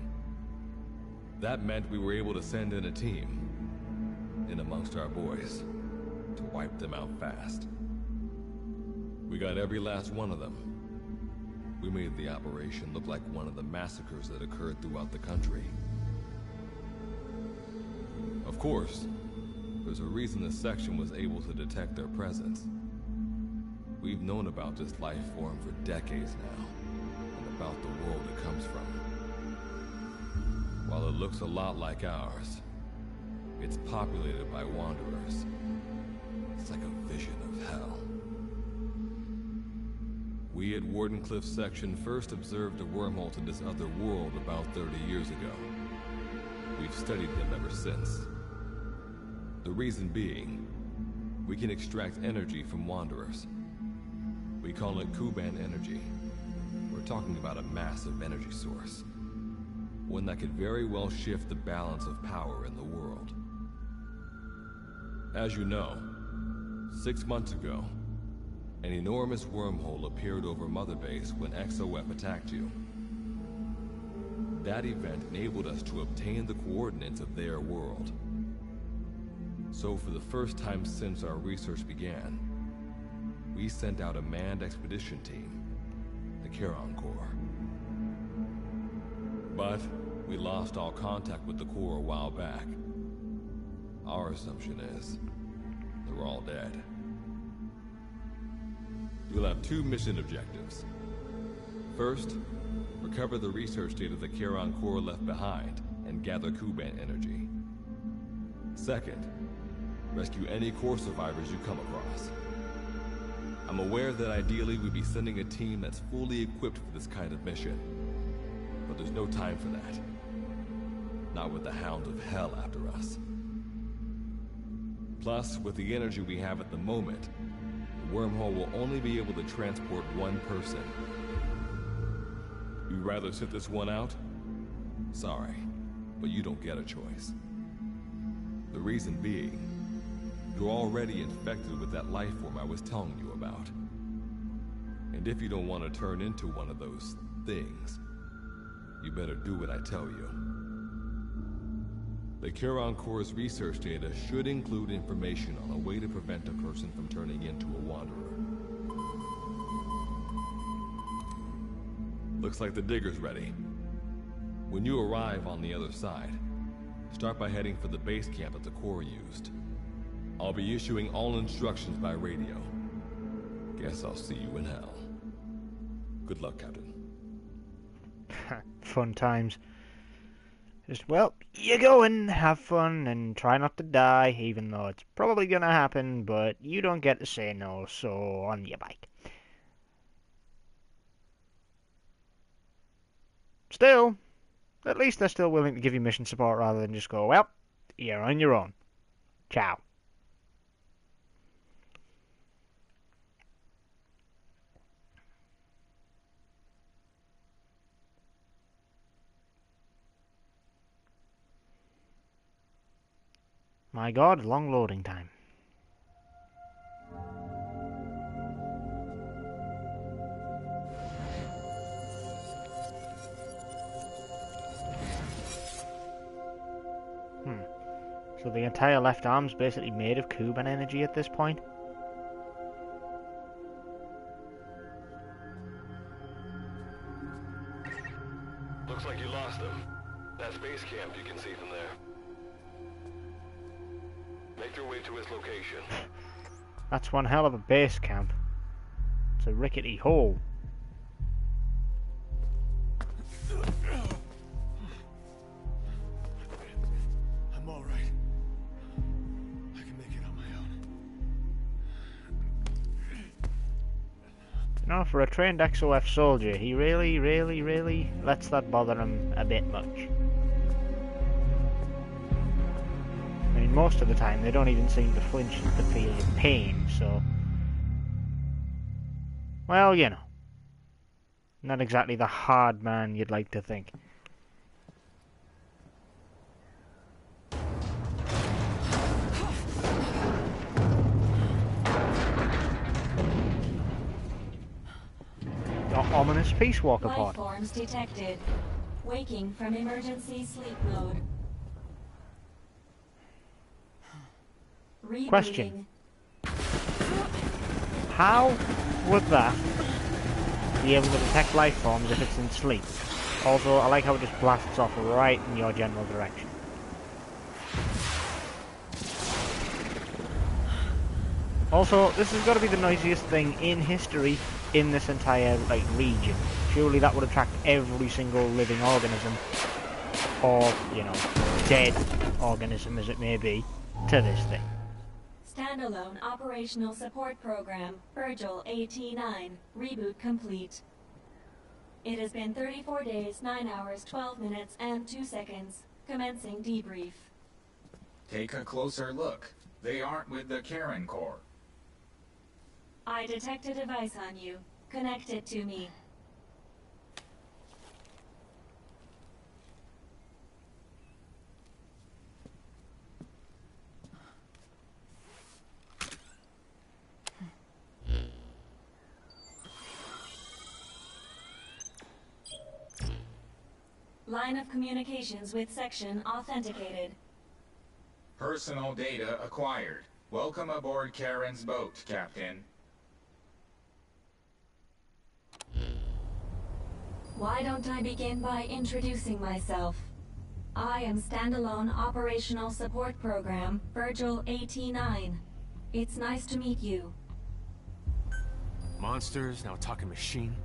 Speaker 3: That meant we were able to send in a team, in amongst our boys, to wipe them out fast. We got every last one of them. We made the operation look like one of the massacres that occurred throughout the country. Of course, there's a reason this section was able to detect their presence. We've known about this life form for decades now, and about the world it comes from. While it looks a lot like ours, it's populated by Wanderers. It's like a vision of hell. We at Wardenclyffe section first observed a wormhole to this other world about 30 years ago. We've studied them ever since. The reason being, we can extract energy from Wanderers. We call it Kuban energy. We're talking about a massive energy source. One that could very well shift the balance of power in the world. As you know, 6 months ago, an enormous wormhole appeared over Mother Base when XOF attacked you. That event enabled us to obtain the coordinates of their world. So for the first time since our research began, we sent out a manned expedition team, the Charon Corps. But we lost all contact with the Corps a while back. Our assumption is they're all dead. We'll have 2 mission objectives. First, recover the research data the Charon Corps left behind and gather Kuban energy. Second, rescue any Corps survivors you come across. I'm aware that ideally we'd be sending a team that's fully equipped for this kind of mission. But there's no time for that. Not with the Hound of Hell after us. Plus, with the energy we have at the moment, the wormhole will only be able to transport one person. You'd rather sit this one out? Sorry, but you don't get a choice. The reason being, you're already infected with that life form I was telling you about. And if you don't want to turn into one of those things, you better do what I tell you. The Charon Corps' research data should include information on a way to prevent a person from turning into a wanderer. Looks like the digger's ready. When you arrive on the other side, start by heading for the base camp that the Corps used. I'll be issuing all instructions by radio. Guess I'll see you in hell. Good luck, Captain.
Speaker 1: Fun times. Just, well, you go and have fun and try not to die, even though it's probably gonna happen, but you don't get to say no, so on your bike. Still, at least they're still willing to give you mission support rather than just go, well, you're on your own. Ciao. My god, long loading time. So the entire left arm's basically made of Kuban energy at this point?
Speaker 7: Looks like you lost them. That's base camp you can see from there. Make your way to his location.
Speaker 1: That's one hell of a base camp. It's a rickety hole.
Speaker 2: I'm all right. I can make it on my own.
Speaker 1: You know, for a trained XOF soldier, he really lets that bother him a bit much. I mean, most of the time they don't even seem to flinch at the feel of pain, so... Well, you know. Not exactly the hard man you'd like to think. Your ominous Peace Walker pod.
Speaker 8: Life forms detected. Waking from emergency sleep mode. Rebooting.
Speaker 1: Question. How would that be able to detect life forms if it's in sleep? Also, I like how it just blasts off right in your general direction. Also, this has got to be the noisiest thing in history in this entire, region. Surely that would attract every single living organism, or, you know, dead organism as it may be, to this thing.
Speaker 8: Standalone operational support program, Virgil AT9, reboot complete. It has been 34 days, 9 hours, 12 minutes, and 2 seconds. Commencing debrief.
Speaker 9: Take a closer look. They aren't with the Charon Corps.
Speaker 8: I detect a device on you. Connect it to me. Line of communications with section authenticated.
Speaker 9: Personal data acquired. Welcome aboard Charon's boat, Captain.
Speaker 8: Why don't I begin by introducing myself? I am Standalone Operational Support Program, Virgil AT9. It's nice to meet you.
Speaker 2: Monsters, now a talking machine.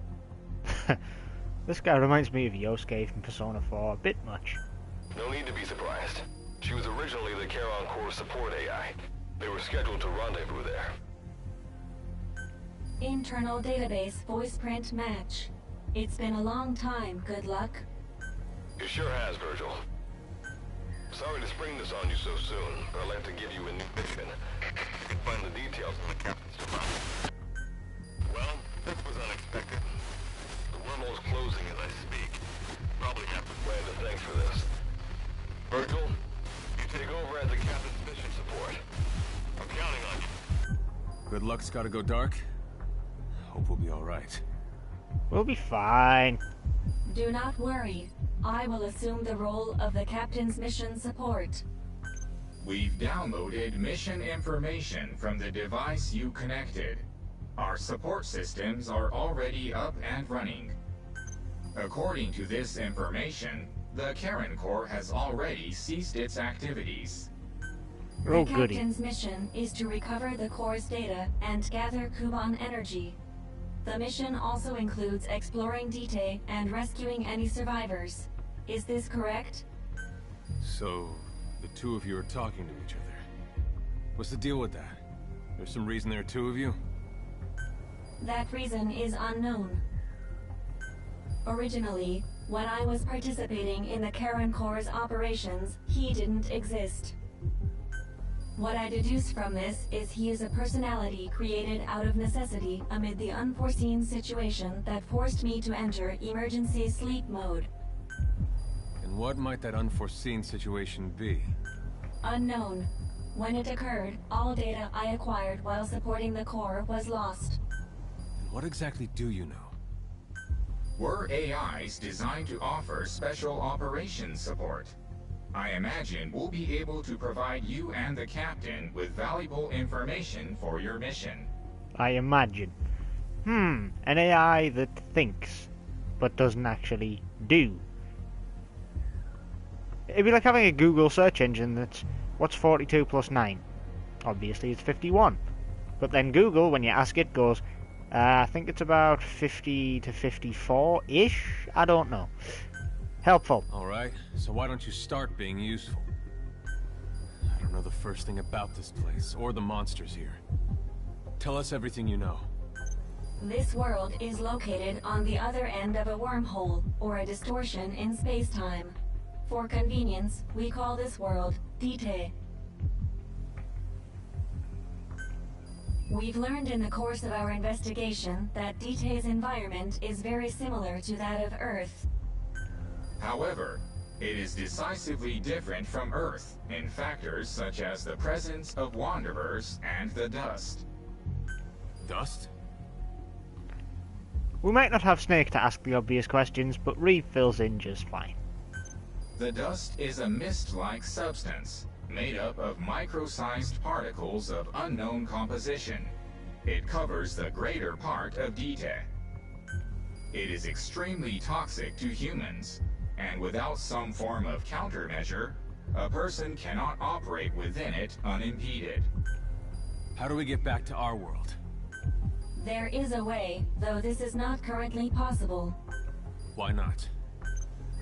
Speaker 1: This guy reminds me of Yosuke from Persona 4 a bit much.
Speaker 7: No need to be surprised. She was originally the Charon Corps support AI. They were scheduled to rendezvous there.
Speaker 8: Internal database voice print match. It's been a long time, good luck.
Speaker 7: It sure has, Virgil. Sorry to spring this on you so soon, but I'll have to give you a new mission. You can find the details in the captain's device. Well, this was unexpected. The wormhole's closing as I speak. Probably have to plan to thanks for this. Virgil, you take over as the captain's mission support. I'm counting on you.
Speaker 2: Good luck's gotta go dark. Hope we'll be alright.
Speaker 1: We'll be fine.
Speaker 8: Do not worry. I will assume the role of the captain's mission support.
Speaker 9: We've downloaded mission information from the device you connected. Our support systems are already up and running. According to this information, the Karen Corps has already ceased its activities.
Speaker 1: Oh,
Speaker 8: The
Speaker 1: goody.
Speaker 8: captain's mission is to recover the Corps' data and gather Kuban energy. The mission also includes exploring Dite and rescuing any survivors. Is this correct?
Speaker 2: So, the two of you are talking to each other. What's the deal with that? There's some reason there are two of you?
Speaker 8: That reason is unknown. Originally, when I was participating in the Karen Corps' operations, he didn't exist. What I deduce from this is he is a personality created out of necessity amid the unforeseen situation that forced me to enter emergency sleep mode.
Speaker 2: And what might that unforeseen situation be?
Speaker 8: Unknown. When it occurred, all data I acquired while supporting the Corps was lost.
Speaker 2: And what exactly do you know?
Speaker 9: We're AIs designed to offer special operations support. I imagine we'll be able to provide you and the captain with valuable information for your mission.
Speaker 1: I imagine. An AI that thinks, but doesn't actually do. It'd be like having a Google search engine that's, what's 42 plus 9? Obviously it's 51. But then Google, when you ask it, goes, I think it's about 50 to 54-ish? I don't know. Helpful.
Speaker 2: Alright, so why don't you start being useful? I don't know the first thing about this place, or the monsters here. Tell us everything you know.
Speaker 8: This world is located on the other end of a wormhole, or a distortion in space-time. For convenience, we call this world Dite. We've learned in the course of our investigation that Dite's environment is very similar to that of Earth.
Speaker 9: However, it is decisively different from Earth in factors such as the presence of wanderers and the dust.
Speaker 2: Dust?
Speaker 1: We might not have Snake to ask the obvious questions, but Reeve fills in just fine.
Speaker 9: The dust is a mist-like substance made up of micro-sized particles of unknown composition. It covers the greater part of Dite. It is extremely toxic to humans, and without some form of countermeasure, a person cannot operate within it unimpeded.
Speaker 2: How do we get back to our world?
Speaker 8: There is a way, though this is not currently possible.
Speaker 2: Why not?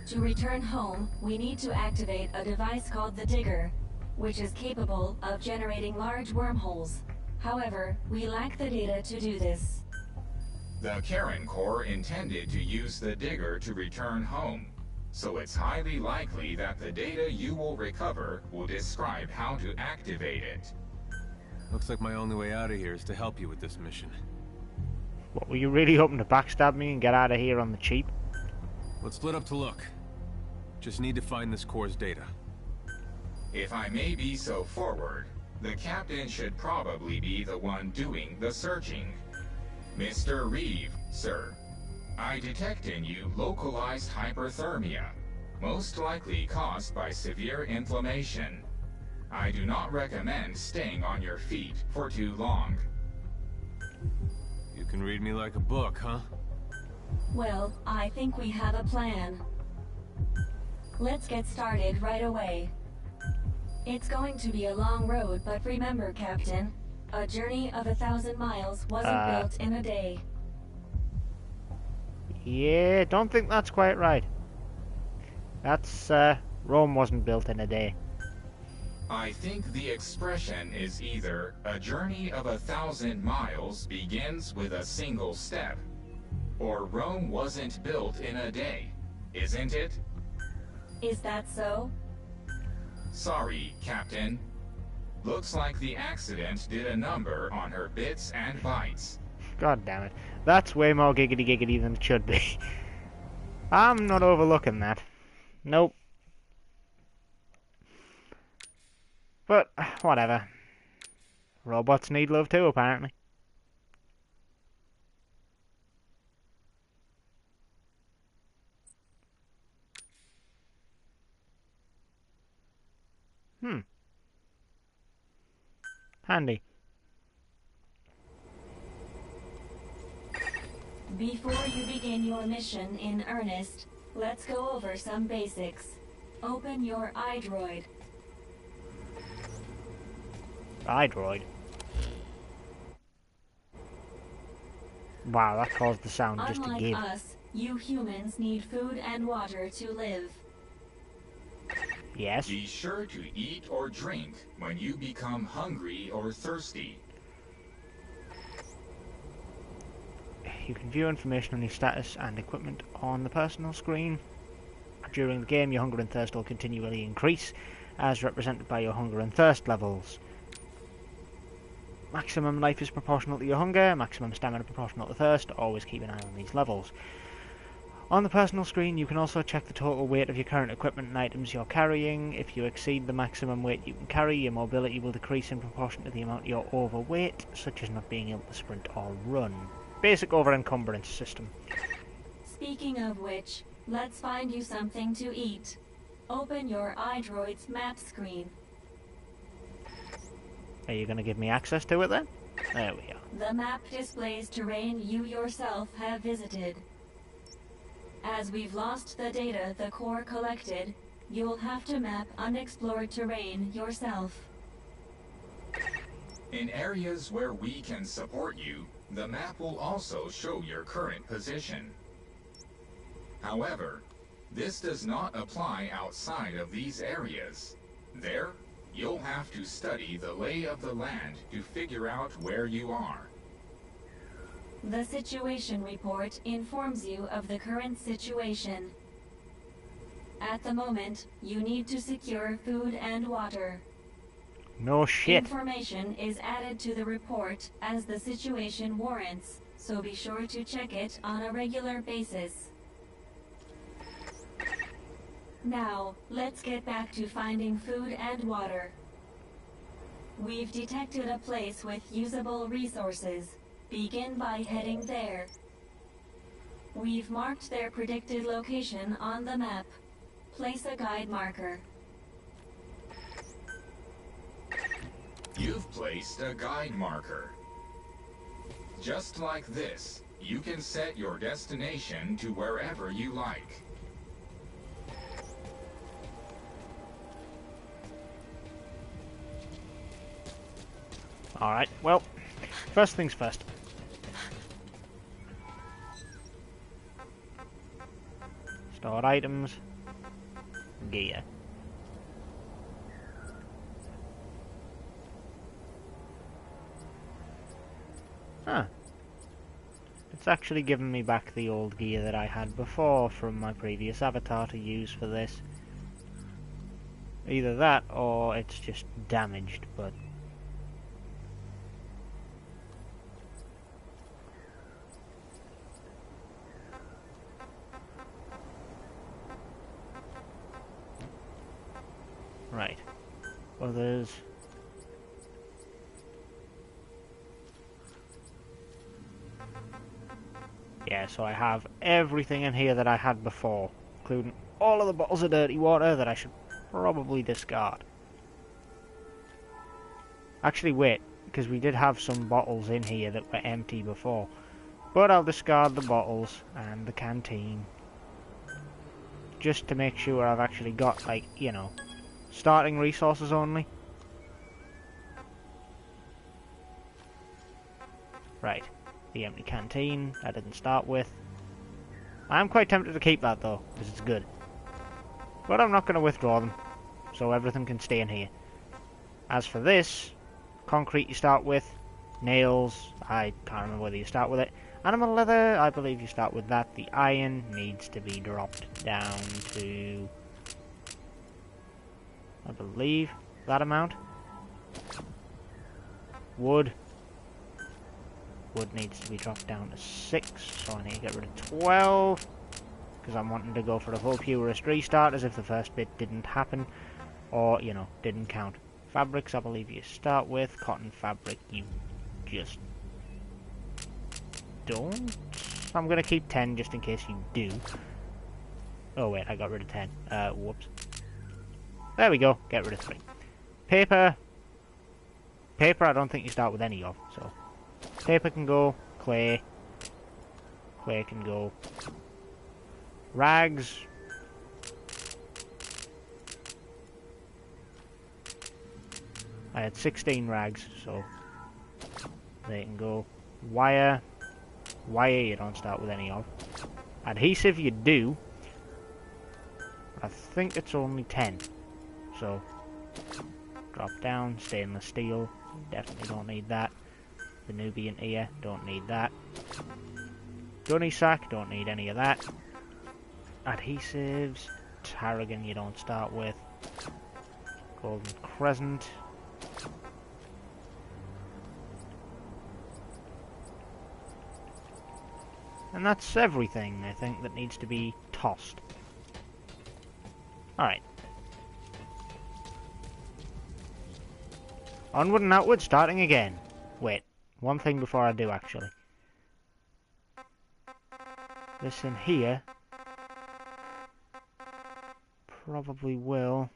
Speaker 8: To return home, we need to activate a device called the Digger, which is capable of generating large wormholes. However, we lack the data to do this.
Speaker 9: The Karen Corps intended to use the Digger to return home, so it's highly likely that the data you will recover will describe how to activate it.
Speaker 2: Looks like my only way out of here is to help you with this mission.
Speaker 1: What, were you really hoping to backstab me and get out of here on the cheap?
Speaker 2: Let's split up to look. Just need to find this Corps' data.
Speaker 9: If I may be so forward, the captain should probably be the one doing the searching. Mr. Reeve, sir. I detect in you localized hyperthermia, most likely caused by severe inflammation. I do not recommend staying on your feet for too long.
Speaker 2: You can read me like a book, huh?
Speaker 8: Well, I think we have a plan. Let's get started right away. It's going to be a long road, but remember, Captain, a journey of 1,000 miles wasn't built in a day.
Speaker 1: Yeah, don't think that's quite right. That's, Rome wasn't built in a day.
Speaker 9: I think the expression is either a journey of 1,000 miles begins with a single step, or Rome wasn't built in a day, isn't it?
Speaker 8: Is that so?
Speaker 9: Sorry, Captain. Looks like the accident did a number on her bits and bytes.
Speaker 1: God damn it. That's way more giggity giggity than it should be. I'm not overlooking that. Nope. But, whatever. Robots need love too, apparently. Handy.
Speaker 8: Before you begin your mission in earnest, let's go over some basics. Open your iDroid.
Speaker 1: iDroid. Wow, that caused the sound just to
Speaker 8: Unlike
Speaker 1: give.
Speaker 8: us, you humans need food and water to live.
Speaker 1: Yes.
Speaker 9: Be sure to eat or drink when you become hungry or thirsty.
Speaker 1: You can view information on your status and equipment on the personal screen. During the game, your hunger and thirst will continually increase, as represented by your hunger and thirst levels. Maximum life is proportional to your hunger, maximum stamina proportional to thirst. Always keep an eye on these levels. On the personal screen, you can also check the total weight of your current equipment and items you're carrying. If you exceed the maximum weight you can carry, your mobility will decrease in proportion to the amount you're overweight, such as not being able to sprint or run. Basic over-encumbrance system.
Speaker 8: Speaking of which, let's find you something to eat. Open your iDroid's map screen.
Speaker 1: Are you going to give me access to it then? There we are.
Speaker 8: The map displays terrain you yourself have visited. As we've lost the data the core collected, you'll have to map unexplored terrain yourself.
Speaker 9: In areas where we can support you, the map will also show your current position. However, this does not apply outside of these areas. There, you'll have to study the lay of the land to figure out where you are.
Speaker 8: The situation report informs you of the current situation. At the moment, you need to secure food and water.
Speaker 1: No shit.
Speaker 8: Information is added to the report as the situation warrants, so be sure to check it on a regular basis. Now, let's get back to finding food and water. We've detected a place with usable resources. Begin by heading there. We've marked their predicted location on the map. Place a guide marker.
Speaker 9: You've placed a guide marker. Just like this, you can set your destination to wherever you like.
Speaker 1: Alright, well, first things first. Stored items. Gear. Huh. It's actually given me back the old gear that I had before from my previous avatar to use for this. Either that or it's just damaged, but... Right. Others... Yeah, so I have everything in here that I had before, including all of the bottles of dirty water that I should probably discard. Actually, wait, because we did have some bottles in here that were empty before. But I'll discard the bottles and the canteen. Just to make sure I've actually got, like, you know, starting resources only. Right. The empty canteen I didn't start with. I'm quite tempted to keep that though, because it's good. But I'm not going to withdraw them, so everything can stay in here. As for this, concrete you start with, nails, I can't remember whether you start with it. Animal leather, I believe you start with that. The iron needs to be dropped down to, I believe, that amount. Wood needs to be dropped down to 6, so I need to get rid of 12, because I'm wanting to go for the full purist restart as if the first bit didn't happen, or, you know, didn't count. Fabrics, I believe you start with. Cotton fabric, you just don't. I'm going to keep 10 just in case you do. Oh wait, I got rid of 10. Whoops. There we go, get rid of 3. Paper I don't think you start with any of, so paper can go. Clay can go. Rags, I had 16 rags, so they can go. Wire you don't start with any of. Adhesive you do, but I think it's only 10, so drop down. Stainless steel, definitely don't need that. The Nubian ear, don't need that. Gunny sack, don't need any of that. Adhesives, tarragon you don't start with. Golden crescent. And that's everything, I think, that needs to be tossed. Alright. Onward and outward, starting again. Wait, one thing before I do, actually. This in here probably will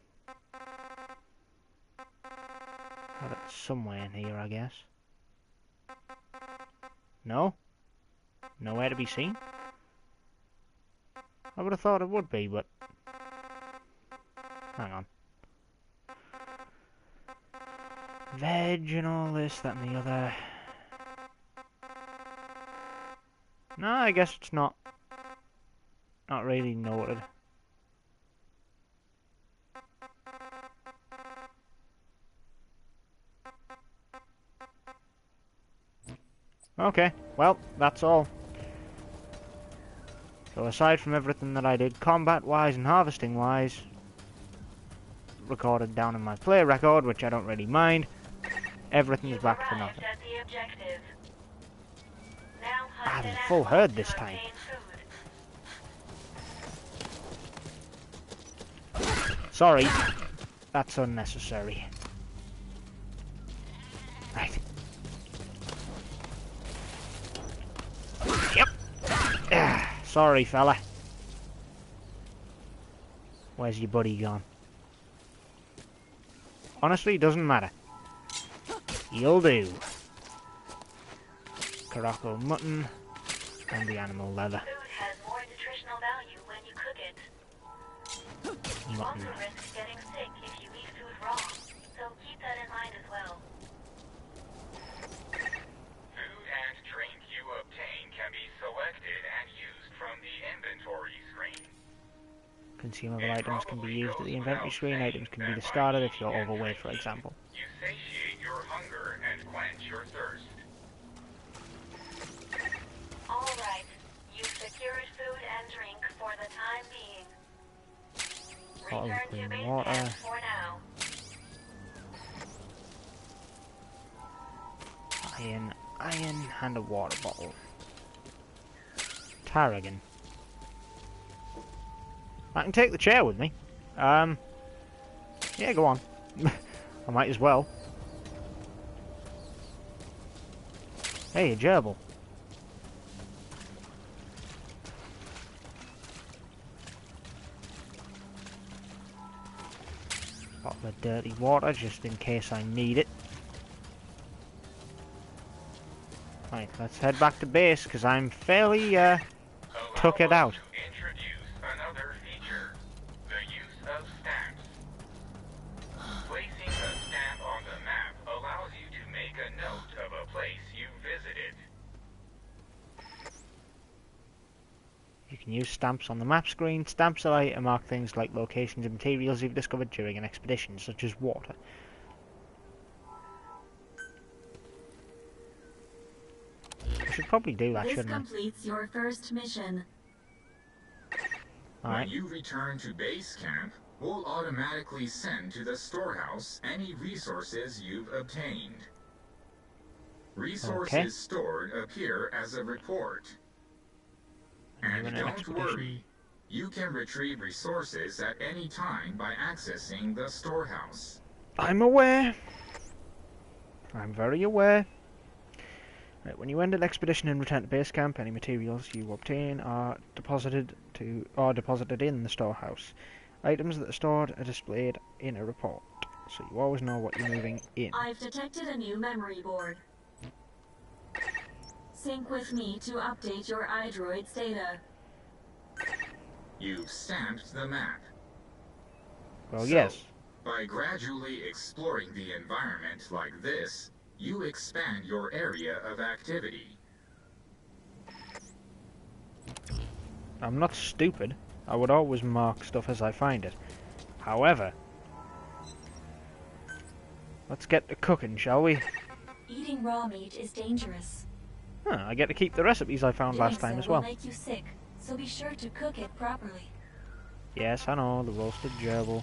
Speaker 1: have it somewhere in here, I guess. No? Nowhere to be seen? I would have thought it would be, but hang on. Veg and all this, that and the other. No, I guess it's not really noted. Okay, well, that's all. So aside from everything that I did combat-wise and harvesting-wise, recorded down in my play record, which I don't really mind, everything's back for nothing. Ah, there's a full herd this time. Sorry, that's unnecessary. Right. Yep. Sorry, fella. Where's your buddy gone? Honestly, it doesn't matter. You'll do. Caraco mutton and the animal leather.
Speaker 8: Food has more nutritional value when you cook it. You
Speaker 1: Mutton.
Speaker 8: also risk getting sick if you eat food raw, so keep that in mind as well.
Speaker 9: Food and drink you obtain can be selected and used from the inventory screen.
Speaker 1: Consumable items can be used at the inventory screen. Items can be discarded if you're overweight, for example.
Speaker 9: You satiate your hunger and quench your thirst.
Speaker 8: Alright, you've secured food and drink for the time being.
Speaker 1: Bottle of
Speaker 8: Return to
Speaker 1: clean
Speaker 8: base
Speaker 1: water.
Speaker 8: camp for now.
Speaker 1: Iron, and a water bottle. Tarragon. I can take the chair with me. Yeah, go on. I might as well. Hey, a gerbil. Bottle of dirty water, just in case I need it. Right, let's head back to base, because I'm fairly, took it out.
Speaker 9: Introduce another feature, the use of stamps. Placing a stamp on the map allows you to make a note of a place you visited.
Speaker 1: You can use stamps on the map screen. Stamps allow you to mark things like locations and materials you've discovered during an expedition, such as water. should probably do that,
Speaker 8: This
Speaker 1: shouldn't I?
Speaker 8: completes your first mission.
Speaker 1: Alright.
Speaker 9: When you return to base camp, we'll automatically send to the storehouse any resources you've obtained. Resources stored appear as a report. And don't worry, you can retrieve resources at any time by accessing the storehouse.
Speaker 1: I'm aware. I'm very aware. Right, when you end an expedition and return to base camp, any materials you obtain are deposited in the storehouse. Items that are stored are displayed in a report, so you always know what you're moving in.
Speaker 8: I've detected a new memory board. Sync with me to update your iDroid's data.
Speaker 9: You've stamped the map.
Speaker 1: Well,
Speaker 9: So,
Speaker 1: yes.
Speaker 9: By gradually exploring the environment like this, you expand your area of activity.
Speaker 1: I'm not stupid. I would always mark stuff as I find it. However, let's get to cooking, shall we?
Speaker 8: Eating raw meat is dangerous.
Speaker 1: Huh, I get to keep the recipes I found last time as well.
Speaker 8: Will make you sick, so be sure to cook it properly.
Speaker 1: Yes, I know, the roasted gerbil.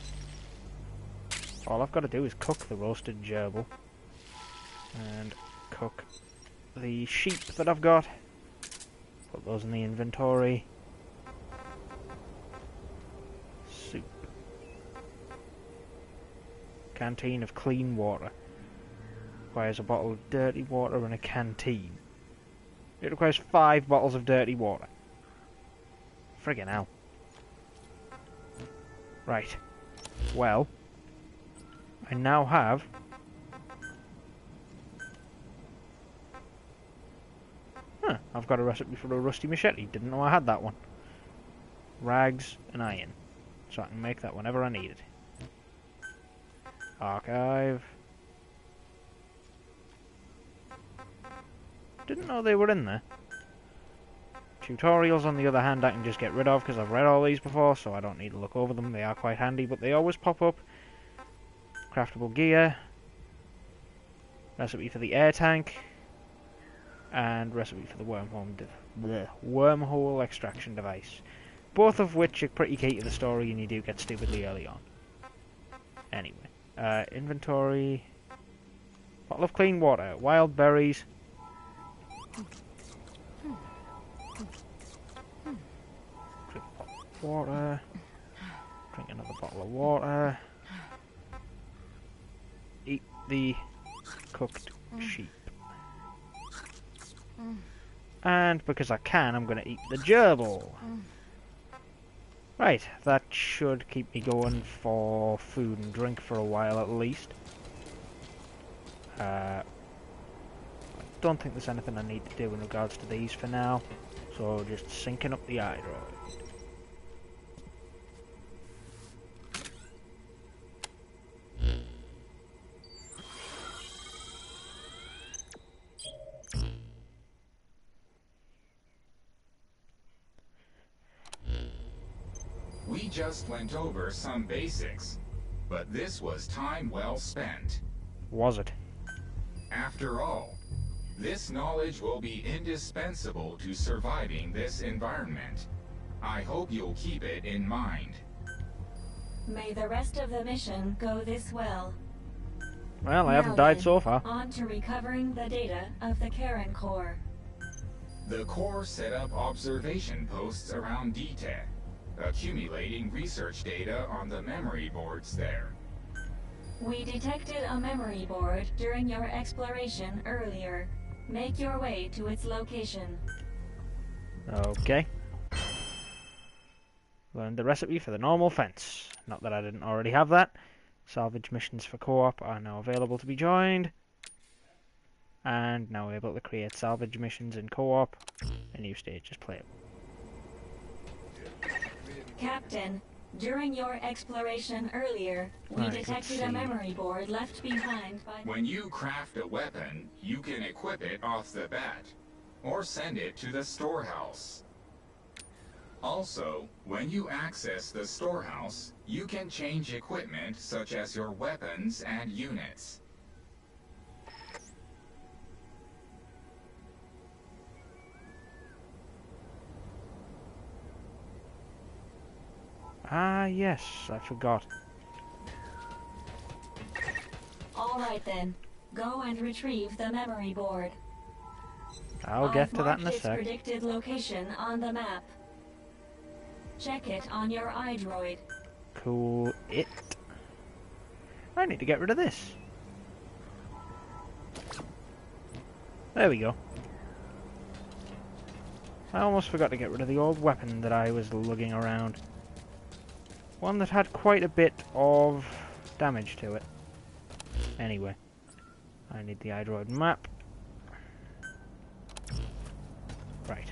Speaker 1: All I've got to do is cook the roasted gerbil. And cook the sheep that I've got. Put those in the inventory. Soup. Canteen of clean water. Requires a bottle of dirty water and a canteen. It requires 5 bottles of dirty water. Friggin' hell. Right. Well, I now have I've got a recipe for a rusty machete. Didn't know I had that one. Rags and iron. So I can make that whenever I need it. Archive. Didn't know they were in there. Tutorials, on the other hand, I can just get rid of because I've read all these before, so I don't need to look over them. They are quite handy, but they always pop up. Craftable gear. Recipe for the air tank. And recipe for the wormhole extraction device. Both of which are pretty key to the story, and you do get stupidly early on. Anyway, inventory. Bottle of clean water. Wild berries. Drink a bottle of water. Drink another bottle of water. Eat the cooked sheep. And because I can, I'm going to eat the gerbil. Right, that should keep me going for food and drink for a while at least. I don't think there's anything I need to do in regards to these for now. So just syncing up the iDroid.
Speaker 9: We just went over some basics, but this was time well spent.
Speaker 1: Was it?
Speaker 9: After all, this knowledge will be indispensable to surviving this environment. I hope you'll keep it in mind.
Speaker 8: May the rest of the mission go this well.
Speaker 1: Well, I haven't died so far.
Speaker 8: On to recovering the data of the Karen Core.
Speaker 9: The Core set up observation posts around DTEC, accumulating research data on the memory boards there.
Speaker 8: We detected a memory board during your exploration earlier. Make your way to its location.
Speaker 1: Okay. Learned the recipe for the normal fence. Not that I didn't already have that. Salvage missions for co-op are now available to be joined. And now able to create salvage missions in co-op. A new stage is playable.
Speaker 8: Captain, during your exploration earlier, we detected a memory board left behind by...
Speaker 9: When you craft a weapon, you can equip it off the bat, or send it to the storehouse. Also, when you access the storehouse, you can change equipment such as your weapons and units.
Speaker 1: Ah, yes, I forgot.
Speaker 8: Alright then. Go and retrieve the memory board.
Speaker 1: I'll get to that in a
Speaker 8: I've marked its
Speaker 1: sec.
Speaker 8: predicted location on the map. Check it on your iDroid.
Speaker 1: Cool it. I need to get rid of this. There we go. I almost forgot to get rid of the old weapon that I was lugging around. One that had quite a bit of damage to it. Anyway, I need the iDroid map. Right.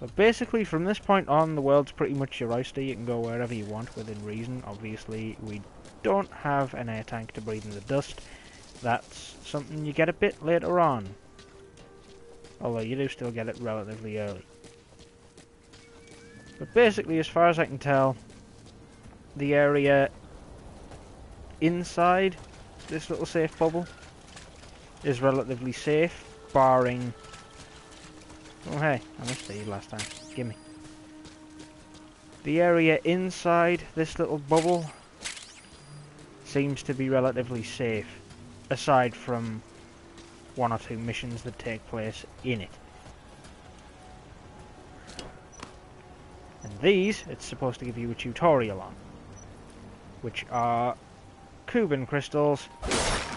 Speaker 1: So basically, from this point on, the world's pretty much your oyster. You can go wherever you want within reason. Obviously, we don't have an air tank to breathe in the dust. That's something you get a bit later on. Although you do still get it relatively early. But basically, as far as I can tell, the area inside this little safe bubble is relatively safe, barring... Oh hey, I missed these last time. Gimme. The area inside this little bubble seems to be relatively safe, aside from one or two missions that take place in it. And these, it's supposed to give you a tutorial on, which are Cuban crystals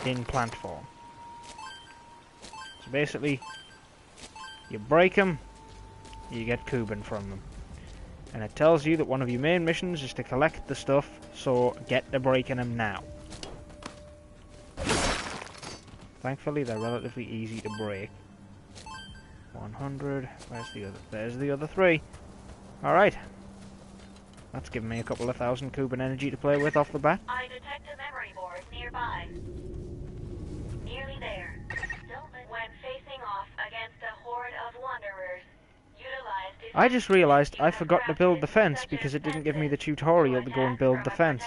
Speaker 1: in plant form. So basically, you break them, you get Cuban from them. And it tells you that one of your main missions is to collect the stuff, so get to breaking them now. Thankfully, they're relatively easy to break. 100, where's the other? There's the other 3. Alright. That's given me a couple of thousand Cuban energy to play with off the bat.
Speaker 8: I detect a memory board nearby. Nearly there. When facing off against a horde of wanderers, utilize...
Speaker 1: I just realised I forgot to build the fence because it didn't give me the tutorial to go and build the fence.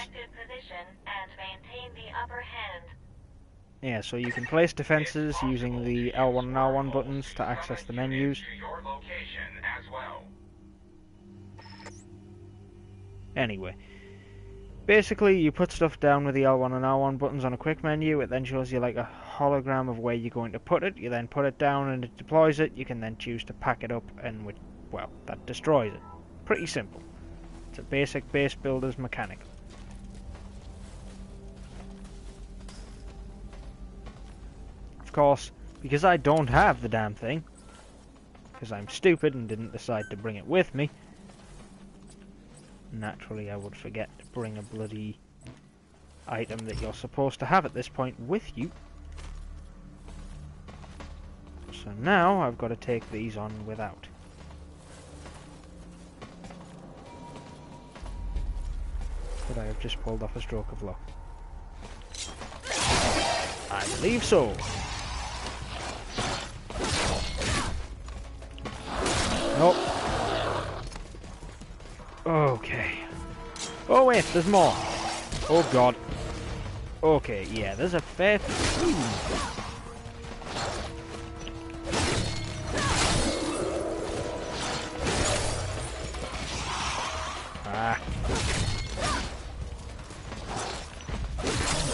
Speaker 1: Yeah, so you can place defences using the L1 and R1 buttons to access the menus. Anyway, basically you put stuff down with the L1 and R1 buttons on a quick menu. It then shows you like a hologram of where you're going to put it. You then put it down and it deploys it. You can then choose to pack it up and, well, that destroys it. Pretty simple. It's a basic base builder's mechanic. Of course, because I don't have the damn thing, because I'm stupid and didn't decide to bring it with me, naturally I would forget to bring a bloody item that you're supposed to have at this point with you. So now I've got to take these on without. Could I have just pulled off a stroke of luck? I believe so. Nope. Okay. Oh wait, there's more. Oh god. Okay, yeah, there's a fair few. Ah.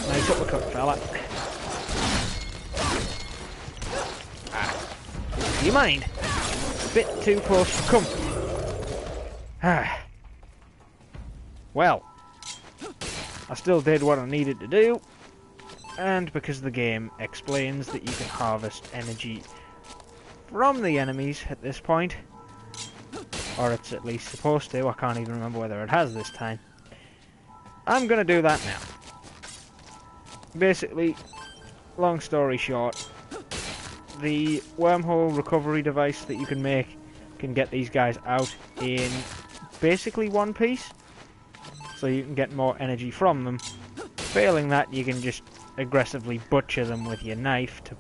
Speaker 1: Nice uppercut, fella. Ah. Do you mind? Bit too close for comfort. Ah. Well, I still did what I needed to do, and because the game explains that you can harvest energy from the enemies at this point, or it's at least supposed to, I can't even remember whether it has this time, I'm gonna do that now. Basically, long story short, the wormhole recovery device that you can make can get these guys out in basically one piece, so you can get more energy from them. Failing that, you can just aggressively butcher them with your knife to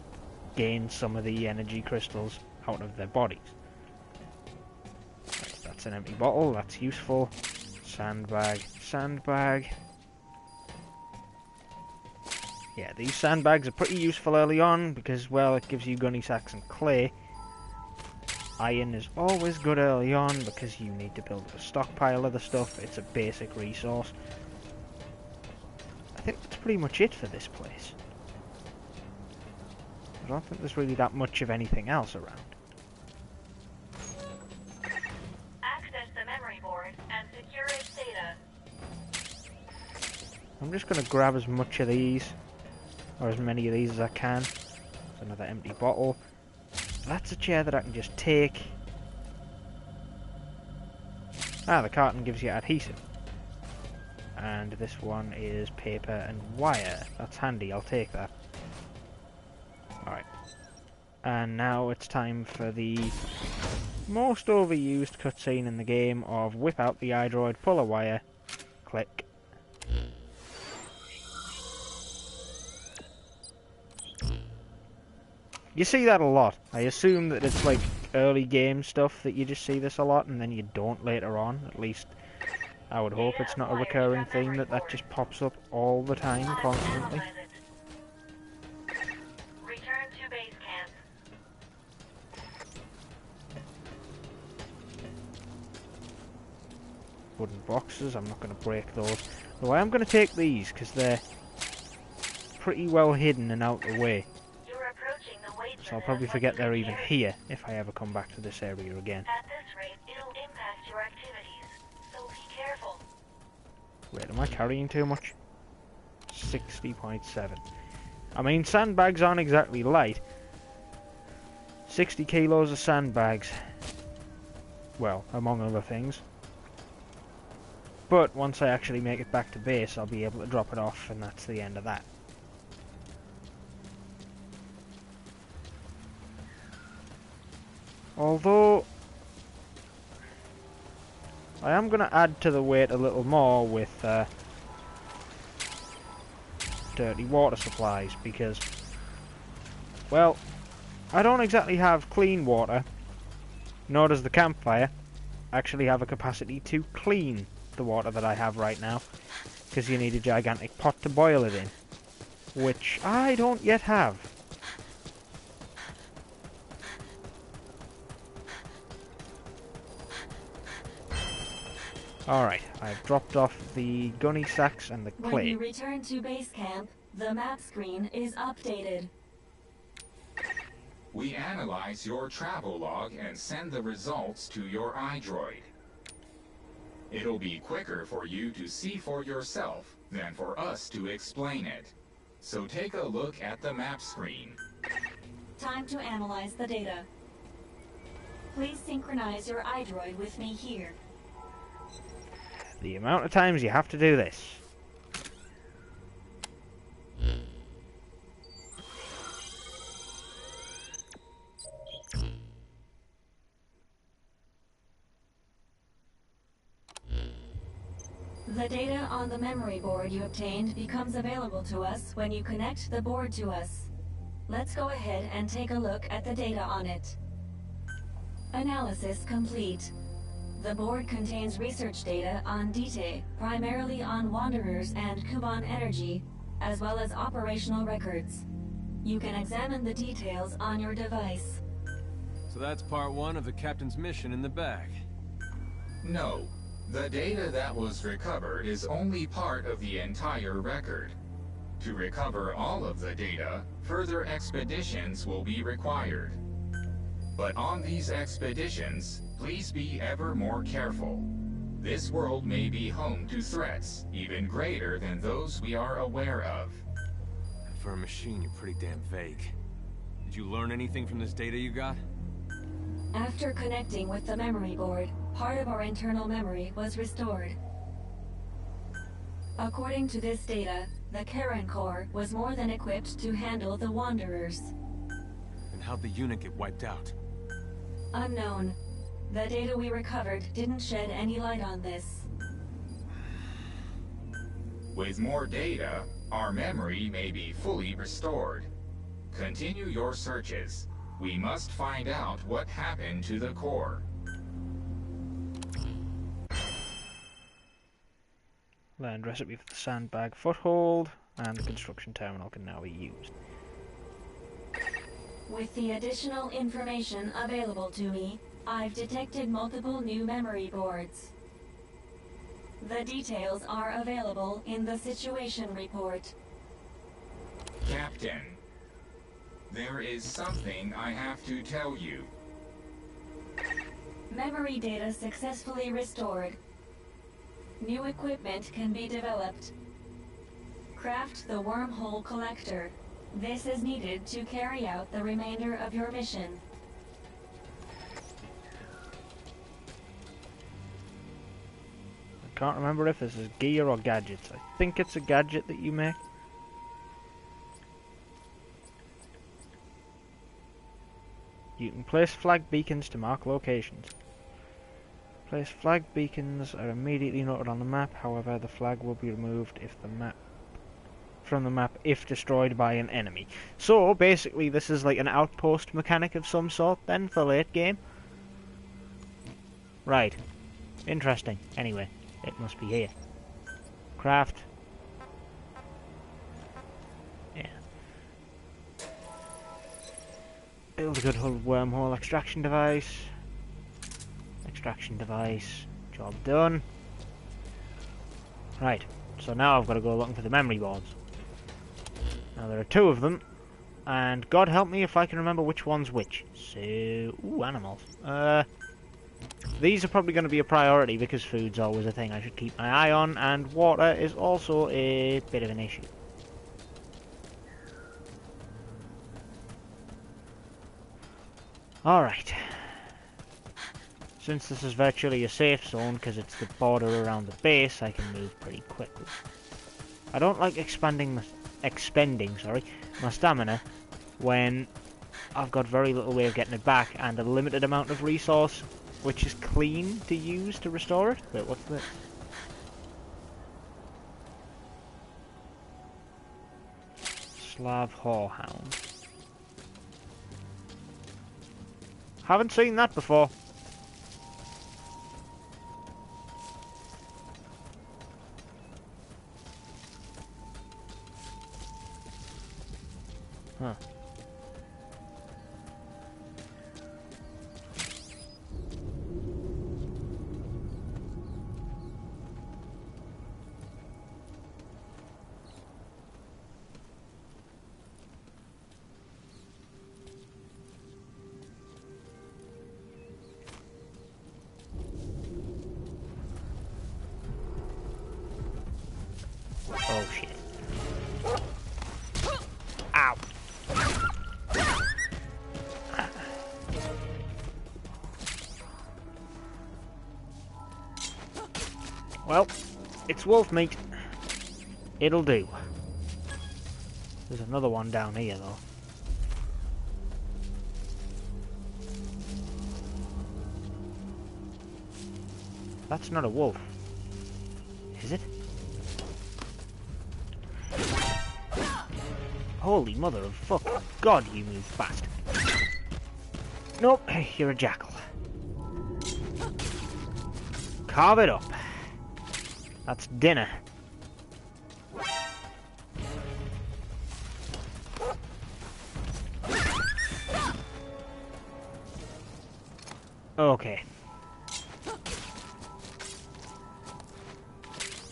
Speaker 1: gain some of the energy crystals out of their bodies. Right, that's an empty bottle, that's useful. Sandbag, sandbag. Yeah, these sandbags are pretty useful early on because, well, it gives you gunny sacks and clay, Iron is always good early on because you need to build a stockpile of the stuff. It's a basic resource. I think that's pretty much it for this place. I don't think there's really that much of anything else around.
Speaker 8: Access the memory board and secure its data.
Speaker 1: I'm just going to grab as much of these, or as many of these as I can. There's another empty bottle. That's a chair that I can just take. Ah, the carton gives you adhesive. And this one is paper and wire. That's handy, I'll take that. Alright. And now it's time for the most overused cutscene in the game of whip out the iDroid, pull a wire, click. You see that a lot. I assume that it's like early game stuff that you just see this a lot and then you don't later on. At least I would hope it's not a recurring theme that just pops up all the time, constantly.
Speaker 8: Return to base camp.
Speaker 1: Wooden boxes, I'm not going to break those. Though I am going to take these because they're pretty well hidden and out of the way. So I'll probably forget they're even here if I ever come back to this area again.
Speaker 8: At this rate, it'll impact your activities, so be careful.
Speaker 1: Wait, am I carrying too much? 60.7. I mean, sandbags aren't exactly light. 60 kilos of sandbags. Well, among other things. But once I actually make it back to base, I'll be able to drop it off, and that's the end of that. Although, I am going to add to the weight a little more with dirty water supplies because, well, I don't exactly have clean water, nor does the campfire actually have a capacity to clean the water that I have right now, because you need a gigantic pot to boil it in, which I don't yet have. Alright, I've dropped off the gunny sacks and the clay.
Speaker 8: When you return to base camp, the map screen is updated.
Speaker 9: We analyze your travel log and send the results to your iDroid. It'll be quicker for you to see for yourself than for us to explain it. So take a look at the map screen.
Speaker 8: Time to analyze the data. Please synchronize your iDroid with me here.
Speaker 1: The amount of times you have to do this.
Speaker 8: The data on the memory board you obtained becomes available to us when you connect the board to us. Let's go ahead and take a look at the data on it. Analysis complete. The board contains research data on DT, primarily on Wanderers and Kuban energy, as well as operational records. You can examine the details on your device.
Speaker 2: So that's part one of the captain's mission in the bag.
Speaker 9: No. The data that was recovered is only part of the entire record. To recover all of the data, further expeditions will be required. But on these expeditions, please be ever more careful. This world may be home to threats even greater than those we are aware of.
Speaker 2: For a machine, you're pretty damn vague. Did you learn anything from this data you got?
Speaker 8: After connecting with the memory board, part of our internal memory was restored. According to this data, the Karen core was more than equipped to handle the Wanderers.
Speaker 2: And how'd the unit get wiped out?
Speaker 8: Unknown. The data we recovered didn't shed any light on this.
Speaker 9: With more data, our memory may be fully restored. Continue your searches. We must find out what happened to the core.
Speaker 1: Learned recipe for the sandbag foothold, and the construction terminal can now be used.
Speaker 8: With the additional information available to me, I've detected multiple new memory boards. The details are available in the situation report.
Speaker 9: Captain, there is something I have to tell you.
Speaker 8: Memory data successfully restored. New equipment can be developed. Craft the wormhole collector. This is needed to carry out the remainder of your mission.
Speaker 1: I can't remember if this is gear or gadgets. I think it's a gadget that you make. You can place flag beacons to mark locations. Place flag beacons are immediately noted on the map, however the flag will be removed if from the map if destroyed by an enemy. So basically this is like an outpost mechanic of some sort then for late game. Right. Interesting. Anyway, it must be here. Craft. Yeah. Build a good old wormhole extraction device. Extraction device. Job done. Right. So now I've got to go looking for the memory boards. Now there are 2 of them. And God help me if I can remember which one's which. So... Ooh, animals. These are probably going to be a priority because food's always a thing I should keep my eye on, and water is also a bit of an issue. Alright. Since this is virtually a safe zone because it's the border around the base, I can move pretty quickly. I don't like expending my stamina when I've got very little way of getting it back and a limited amount of resource which is clean to use to restore it. Wait, what's this? Slav Whorehound. Haven't seen that before. Huh. Oh shit. Ow. Well, it's wolf meat. It'll do. There's another one down here though. That's not a wolf. Is it? Holy mother of fuck. God, you move fast. Nope, you're a jackal. Carve it up. That's dinner. Okay.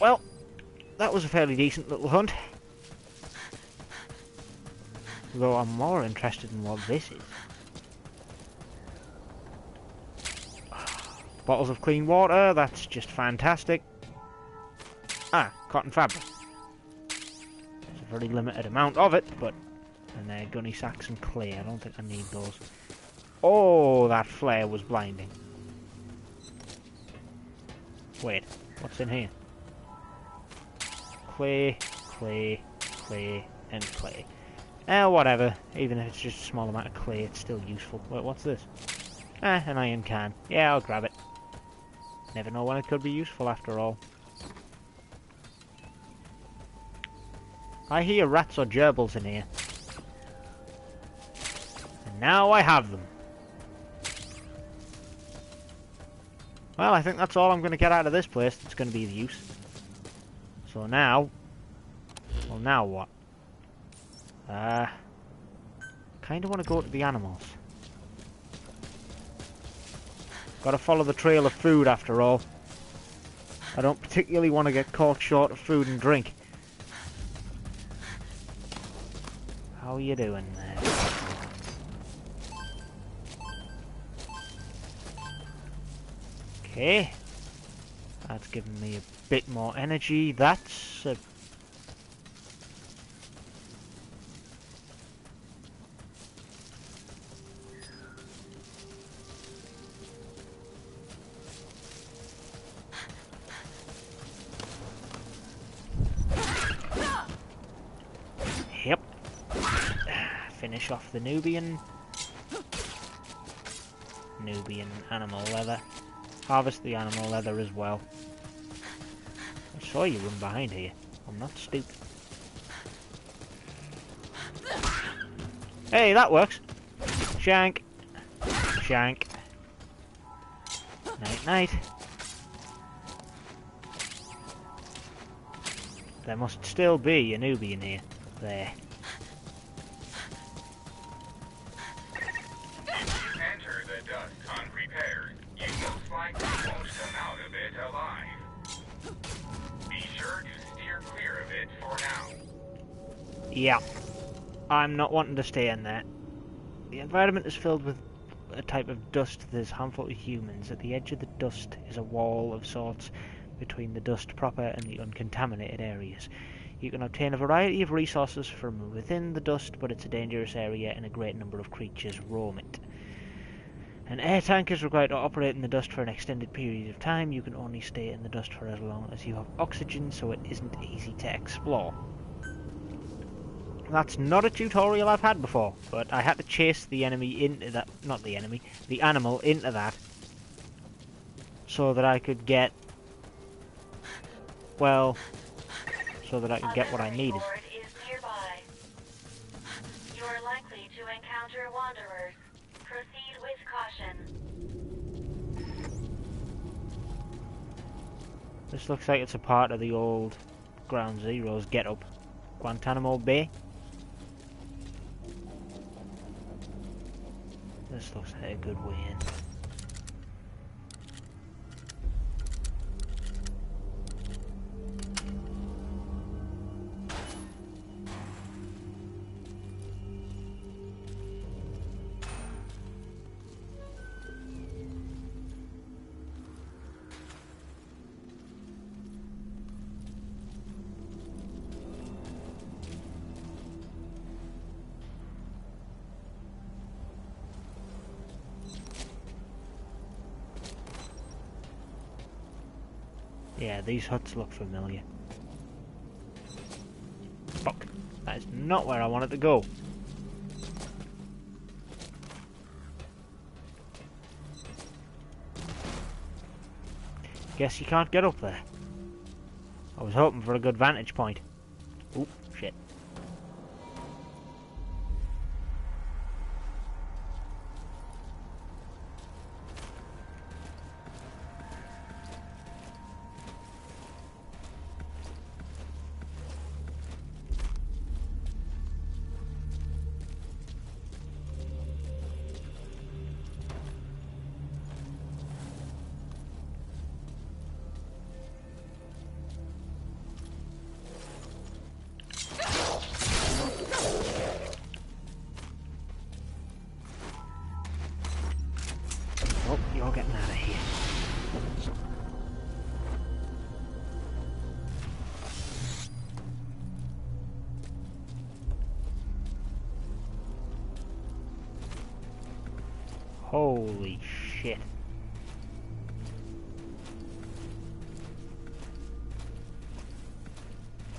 Speaker 1: Well, that was a fairly decent little hunt. Though I'm more interested in what this is. Bottles of clean water, that's just fantastic. Ah, cotton fabric. There's a very limited amount of it, but... And gunny sacks and clay, I don't think I need those. Oh, that flare was blinding. Wait, what's in here? Clay, clay, clay, and clay. Whatever. Even if it's just a small amount of clay, it's still useful. Wait, what's this? An iron can. Yeah, I'll grab it. Never know when it could be useful after all. I hear rats or gerbils in here. And now I have them. Well, I think that's all I'm going to get out of this place that's going to be of use. So now... Well, now what? Kind of want to go to the animals. Gotta follow the trail of food after all. I don't particularly want to get caught short of food and drink. How are you doing there? Okay. That's giving me a bit more energy. That's a... Yep. Finish off the Nubian animal leather. Harvest the animal leather as well. I saw you run behind here. I'm not stupid. Hey, that works. Shank. Shank. Night night. There must still be a Nubian here. There.
Speaker 9: Enter the dust unprepared. You most likely won't come out of it alive. Be sure to steer clear of it for now.
Speaker 1: Yeah. I'm not wanting to stay in there. The environment is filled with a type of dust that is harmful to humans. At the edge of the dust is a wall of sorts between the dust proper and the uncontaminated areas. You can obtain a variety of resources from within the dust, but it's a dangerous area and a great number of creatures roam it. An air tank is required to operate in the dust for an extended period of time. You can only stay in the dust for as long as you have oxygen, so it isn't easy to explore. That's not a tutorial I've had before, but I had to chase the enemy into that, not the enemy, the animal into that, so that I could get, well, so that I could get what I needed.
Speaker 8: Is nearby. You are likely to encounter wanderers. Proceed with caution.
Speaker 1: This looks like it's a part of the old Ground Zeroes get-up. Guantanamo Bay. This looks like a good way in. Yeah, these huts look familiar. Fuck. That is not where I wanted to go. Guess you can't get up there. I was hoping for a good vantage point. Oop, shit. Oh, you're getting out of here. Holy shit.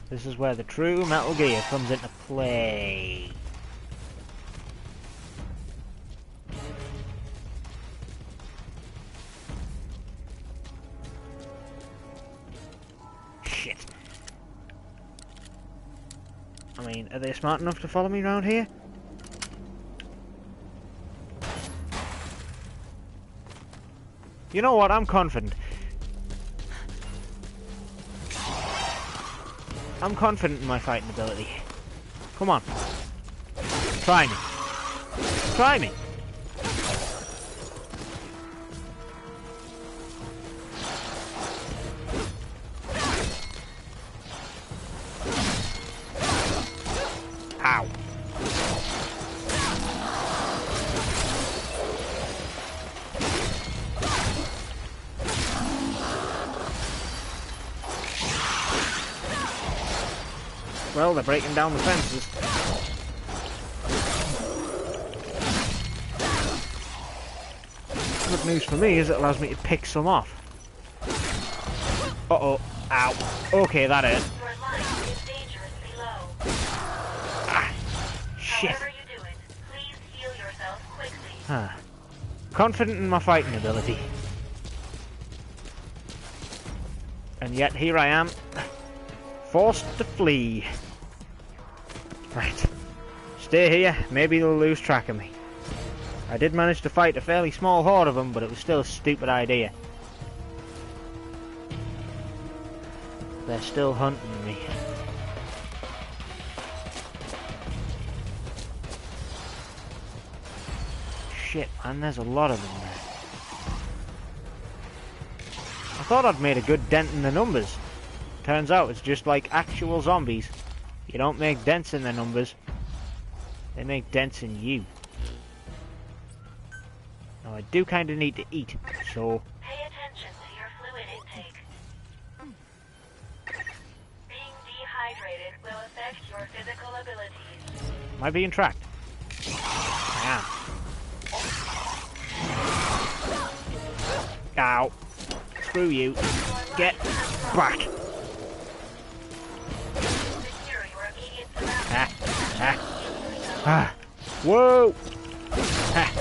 Speaker 1: This is where the true Metal Gear comes into play. Shit. I mean, are they smart enough to follow me around here? You know what? I'm confident. I'm confident in my fighting ability. Come on. Try me. Try me. Well, they're breaking down the fences. Good news for me is it allows me to pick some off. Uh-oh. Ow. Okay, that hurt.
Speaker 8: Your life is dangerously low.
Speaker 1: Ah. Shit.
Speaker 8: However you do it, please heal yourself quickly.
Speaker 1: Huh. Confident in my fighting ability. And yet here I am, forced to flee. Right. Stay here, maybe they'll lose track of me. I did manage to fight a fairly small horde of them, but it was still a stupid idea. They're still hunting me. Shit, man, there's a lot of them there. I thought I'd made a good dent in the numbers. Turns out it's just like actual zombies. You don't make dents in their numbers. They make dents in you. Now I do kind of need to eat, so...
Speaker 8: Pay attention to your fluid intake. Being dehydrated will affect your physical abilities.
Speaker 1: Am I being tracked? I am. Ow. Screw you. Get back.
Speaker 8: Secure your immediate surroundings.
Speaker 1: Ah. Ah. Ah. Whoa. Ah.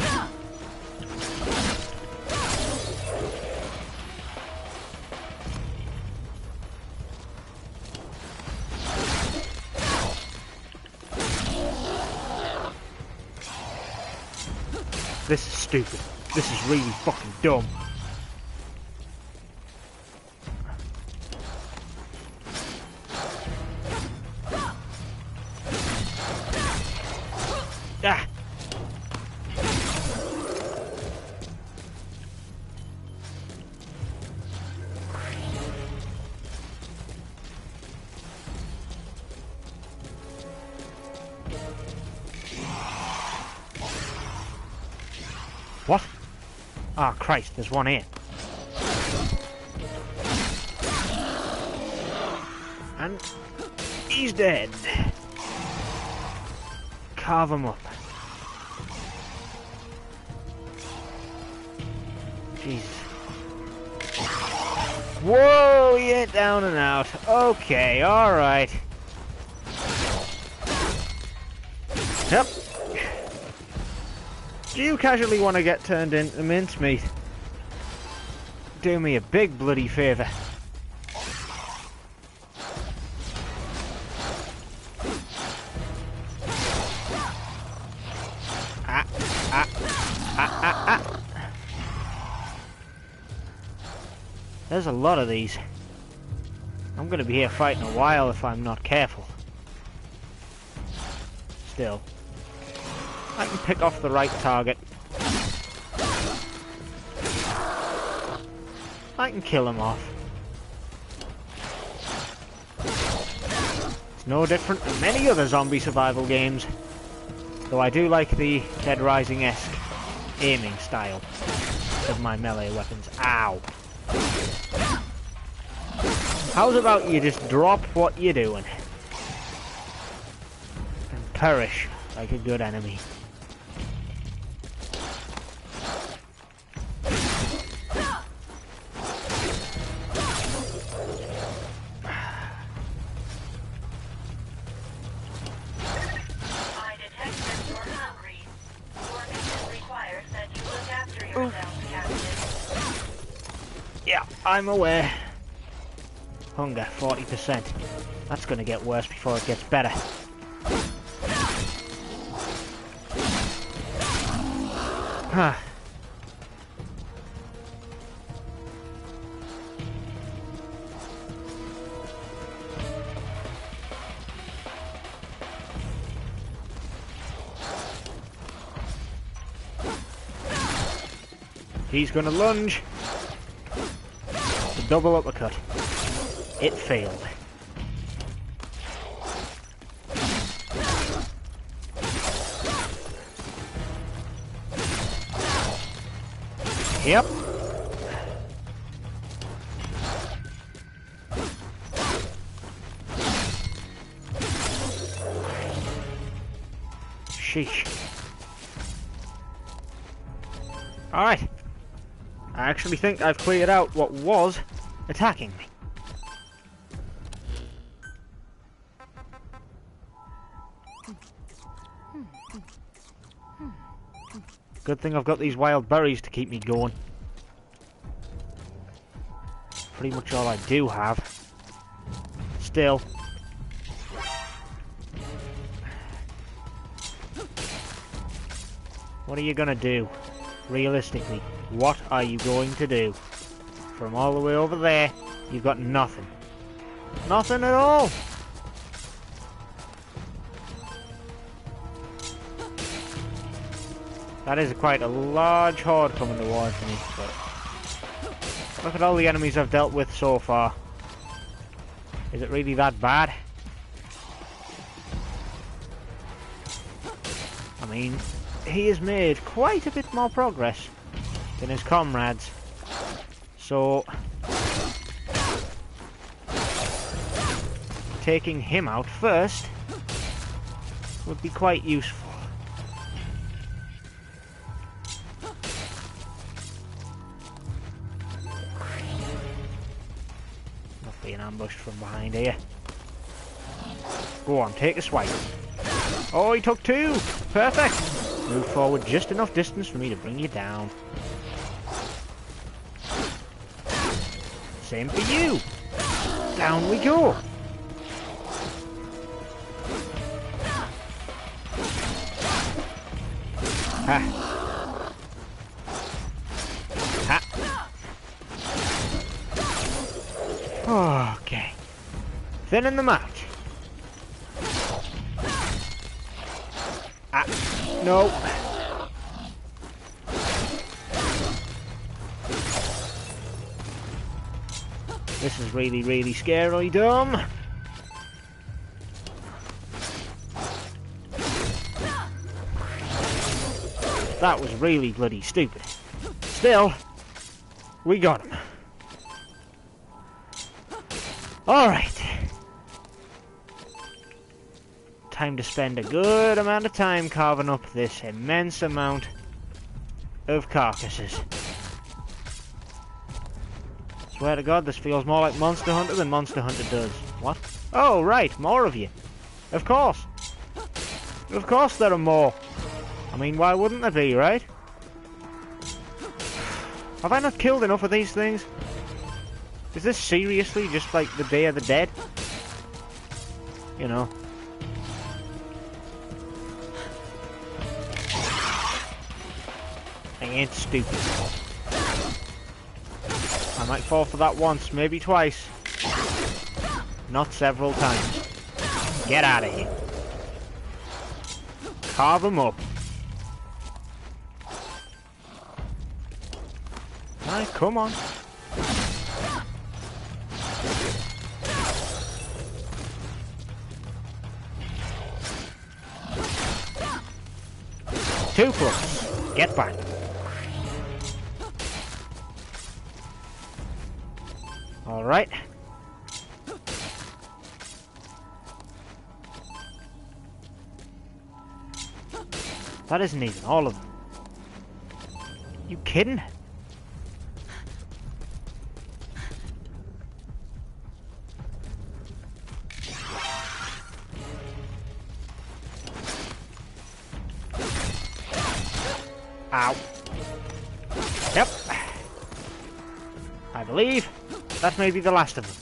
Speaker 1: This is stupid. This is really fucking dumb. Ah. What? Ah, oh, Christ, there's one here. And he's dead. Carve him up. Jesus. Whoa, he ain't down and out. Okay, alright. Yep. Do you casually want to get turned into mincemeat? Do me a big bloody favour. Ah, ah, ah, ah, ah. There's a lot of these. I'm going to be here fighting a while if I'm not careful. Still. I can pick off the right target. I can kill him off. It's no different than many other zombie survival games. Though I do like the Dead Rising-esque aiming style of my melee weapons. Ow. How's about you just drop what you're doing and perish like a good enemy? Yeah, I'm aware. Hunger, 40%. That's gonna get worse before it gets better. Huh. He's gonna lunge. The double uppercut. It failed. Yep. Sheesh. Alright. I actually think I've cleared out what was attacking me. Good thing I've got these wild berries to keep me going. Pretty much all I do have. Still. What are you gonna do? Realistically, what are you going to do? From all the way over there, you've got nothing. Nothing at all! That is quite a large horde coming towards me, but look at all the enemies I've dealt with so far. Is it really that bad? I mean, he has made quite a bit more progress than his comrades. So, taking him out first would be quite useful. Not being ambushed from behind here. Go on, take a swipe. Oh, he took two! Perfect! Move forward just enough distance for me to bring you down. Same for you! Down we go! Ha! Ha! Okay. Thinning them out. Ah! No! This is really, really scary, dumb. That was really bloody stupid. Still, we got him. Alright. Time to spend a good amount of time carving up this immense amount of carcasses. Swear to God, this feels more like Monster Hunter than Monster Hunter does. What? Oh, right, more of you. Of course. Of course there are more. I mean, why wouldn't there be, right? Have I not killed enough of these things? Is this seriously just like the Day of the Dead? You know. I ain't stupid. I might fall for that once, maybe twice. Not several times. Get out of here. Carve them up. Alright, come on. Too close. Get back. Alright. That isn't even all of them. You kidding? Ow. Yep. I believe that may be the last of them.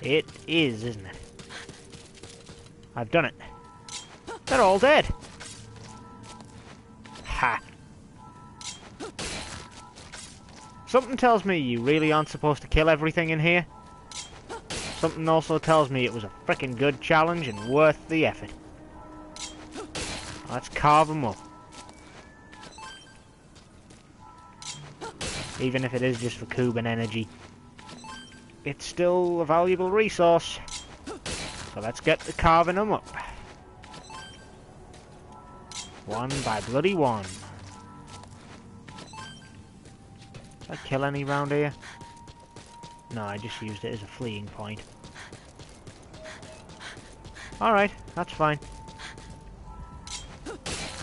Speaker 1: It is, isn't it? I've done it. They're all dead. Ha. Something tells me you really aren't supposed to kill everything in here. Something also tells me it was a frickin' good challenge and worth the effort. Let's carve them up. Even if it is just for Cuban energy. It's still a valuable resource. So let's get to carving them up. One by bloody one. Did I kill any round here? No, I just used it as a fleeing point. Alright, that's fine.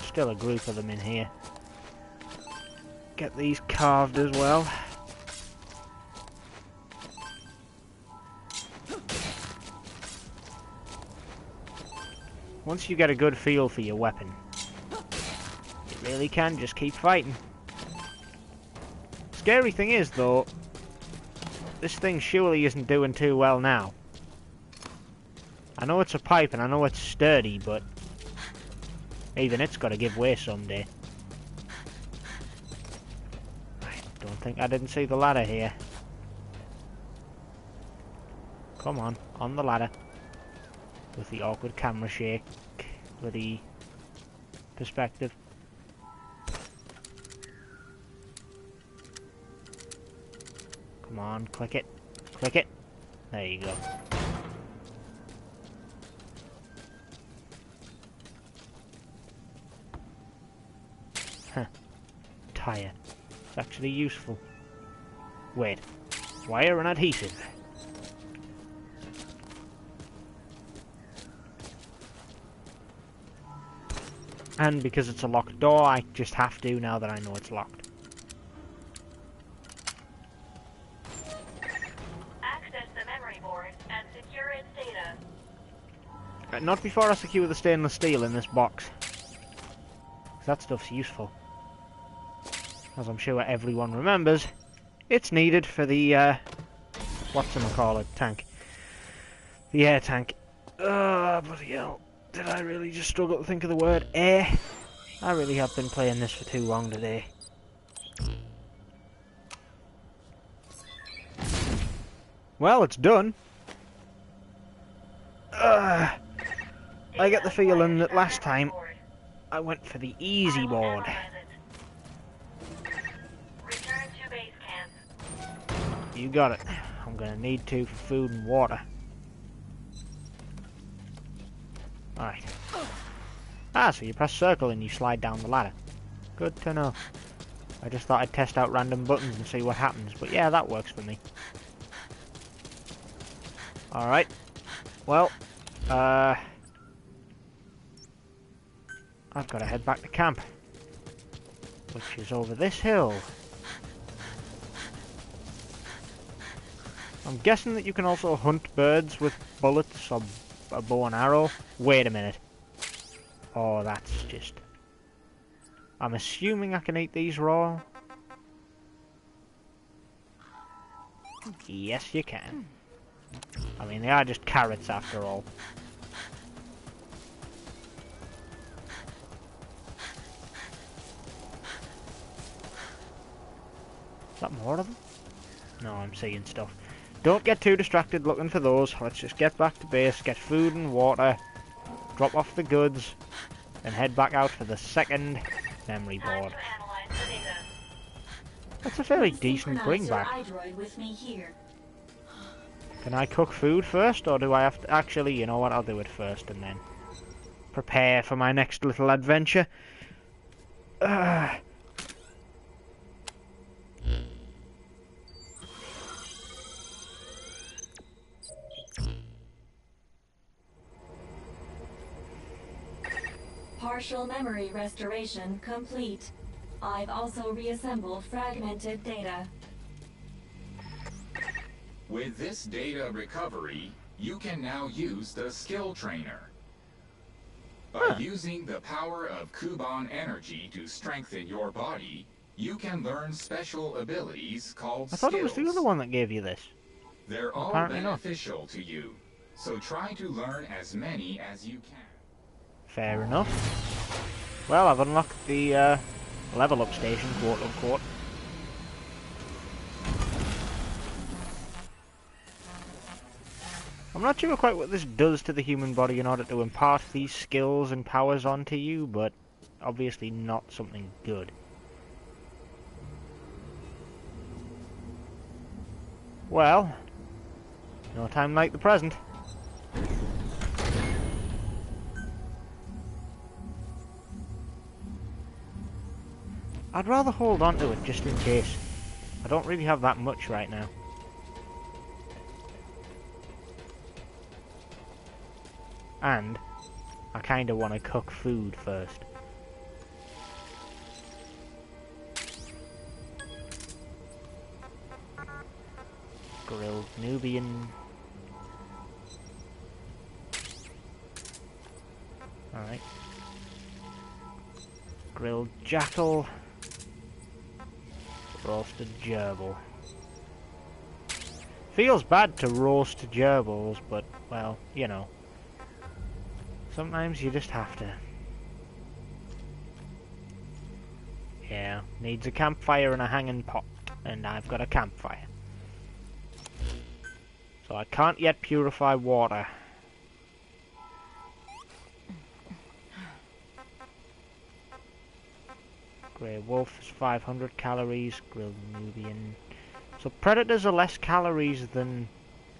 Speaker 1: Still a group of them in here. Get these carved as well. Once you get a good feel for your weapon, you really can just keep fighting. Scary thing is, though, this thing surely isn't doing too well now. I know it's a pipe and I know it's sturdy, but even it's got to give way someday. I don't think I didn't see the ladder here. Come on the ladder. With the awkward camera shake, bloody perspective. Come on, click it. Click it. There you go. Huh. Tire. It's actually useful. Wait. Wire and adhesive. And because it's a locked door, I just have to now that I know it's locked.
Speaker 8: Access the memory board and secure its data.
Speaker 1: Not before I secure the stainless steel in this box. 'Cause that stuff's useful. As I'm sure everyone remembers, it's needed for the, whatchamacallit tank. The air tank. Oh, bloody hell. Did I really just struggle to think of the word air? I really have been playing this for too long today. Well, it's done. I get the feeling that last time I went for the easy board.
Speaker 8: Return to base camp.
Speaker 1: You got it. I'm gonna need to for food and water. Alright. Ah, so you press circle and you slide down the ladder. Good to know. I just thought I'd test out random buttons and see what happens, but yeah, that works for me. Alright. Well, I've got to head back to camp, which is over this hill. I'm guessing that you can also hunt birds with bullets or a bow and arrow. Wait a minute. Oh, that's just... I'm assuming I can eat these raw. Yes, you can. I mean, they are just carrots after all. Is that more of them? No, I'm seeing stuff. Don't get too distracted looking for those. Let's just get back to base, get food and water, drop off the goods, and head back out for the second memory board. That's a fairly decent bring back. Can I cook food first, or do I have to... Actually, you know what, I'll do it first and then prepare for my next little adventure.
Speaker 8: Partial memory restoration complete. I've also reassembled fragmented data.
Speaker 9: With this data recovery, you can now use the skill trainer. By using the power of Kuban energy to strengthen your body, you can learn special abilities called
Speaker 1: I thought
Speaker 9: skills.
Speaker 1: it was the other one that gave you this.
Speaker 9: They're all
Speaker 1: Apparently
Speaker 9: beneficial to you, so try to learn as many as you can.
Speaker 1: Fair enough. Well, I've unlocked the level up station, quote unquote. I'm not sure quite what this does to the human body in order to impart these skills and powers onto you, but obviously not something good. Well, no time like the present. I'd rather hold on to it just in case. I don't really have that much right now. And I kind of want to cook food first. Grilled Nubian. Alright. Grilled jackal. Roasted gerbil. Feels bad to roast gerbils, but, well, you know. Sometimes you just have to. Yeah, needs a campfire and a hanging pot. And I've got a campfire. So I can't yet purify water. Grey wolf is 500 calories. Grilled Nubian. So predators are less calories than,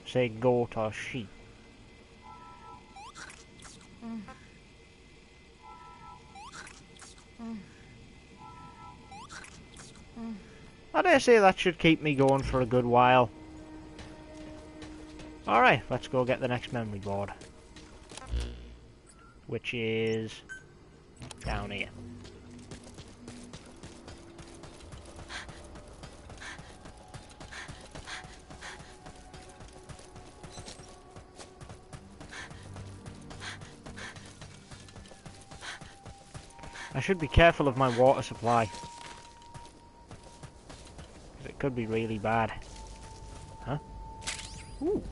Speaker 1: say, goat or sheep. I dare say that should keep me going for a good while. Alright, let's go get the next memory board. Which is down here. I should be careful of my water supply. It could be really bad. Huh? Ooh.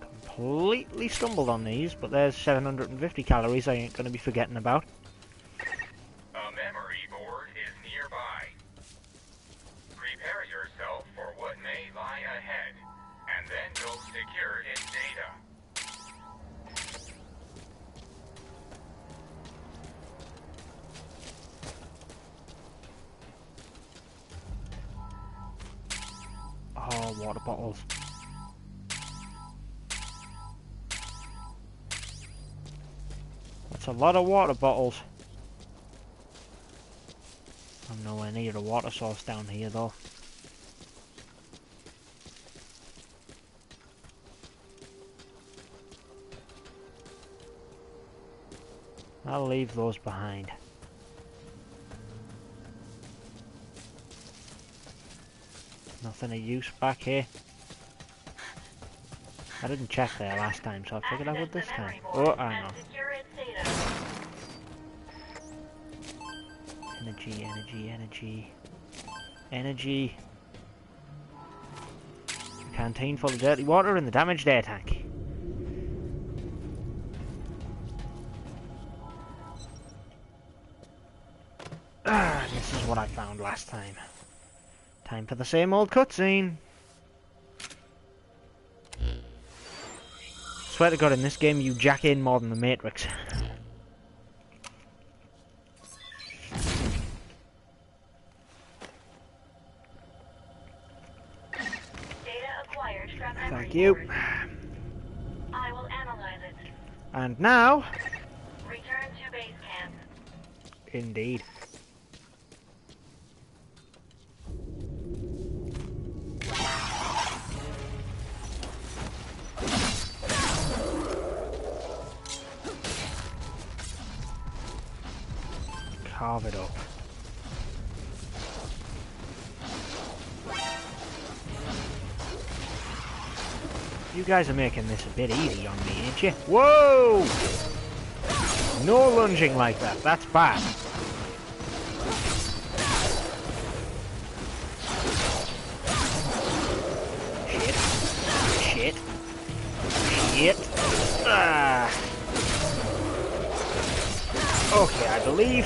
Speaker 1: Completely stumbled on these, but there's 750 calories I ain't gonna be forgetting about.
Speaker 9: A memory board is nearby. Prepare yourself for what may lie ahead, and then go secure its data.
Speaker 1: Oh, water bottles. That's a lot of water bottles. I'm nowhere near a water source down here though. I'll leave those behind. Nothing of use back here. I didn't check there last time, so I figured I would this time. Oh, I know. Energy, energy, energy. Energy. A canteen full of dirty water in the damaged air tank. Ah, this is what I found last time. Time for the same old cutscene. Swear to God, in this game you jack in more than the Matrix.
Speaker 8: Data acquired from
Speaker 1: Thank you.
Speaker 8: I will analyze it.
Speaker 1: And now...
Speaker 8: Return to base camp.
Speaker 1: Indeed. Carve it up. You guys are making this a bit easy on me, ain't you? Whoa! No lunging like that. That's bad. Shit. Shit. Shit. Ah. Okay, I believe.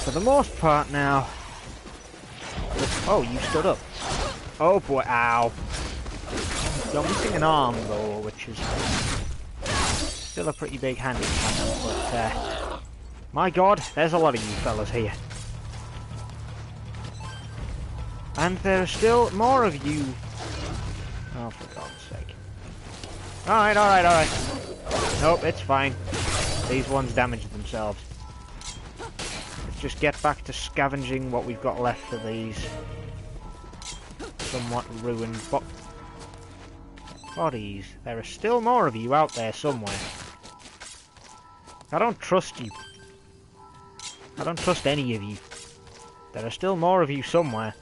Speaker 1: For the most part now. Oh, you stood up. Oh boy, ow. You're missing an arm though, which is still a pretty big handicap, but my God, there's a lot of you fellas here. And there are still more of you. Oh, for God's sake. Alright. Nope, it's fine. These ones damaged themselves. Let's just get back to scavenging what we've got left of these somewhat ruined Bodies. There are still more of you out there somewhere. I don't trust you. I don't trust any of you. There are still more of you somewhere.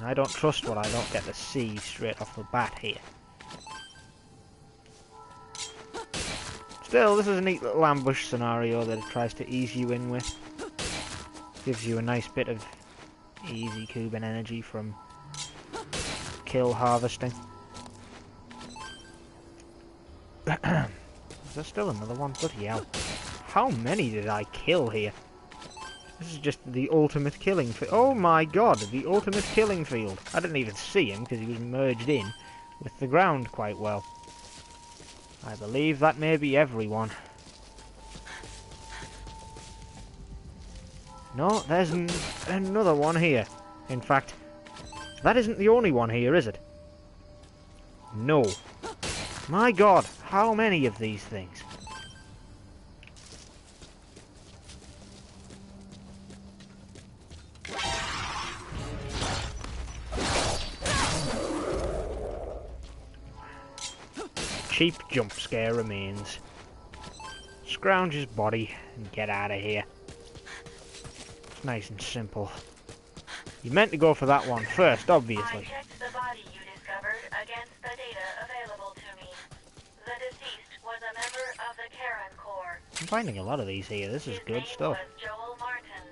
Speaker 1: I don't trust what I don't get to see straight off the bat here. Still, this is a neat little ambush scenario that it tries to ease you in with. Gives you a nice bit of easy Cuban energy from kill harvesting. Is there still another one? Bloody hell. How many did I kill here? This is just the ultimate killing field. Oh my god, the ultimate killing field. I didn't even see him because he was merged in with the ground quite well. I believe that may be everyone. No, there's another one here. In fact, that isn't the only one here, is it? No. My god, how many of these things? Cheap jump scare remains. Scrounge his body and get out of here. It's nice and simple. You meant to go for that one first, obviously.
Speaker 8: I checked the body you discovered against the data available to me. The deceased was a member of the Karen Corps.
Speaker 1: I'm finding a lot of these here. This is
Speaker 8: His
Speaker 1: good
Speaker 8: name
Speaker 1: stuff.
Speaker 8: was Joel Martin.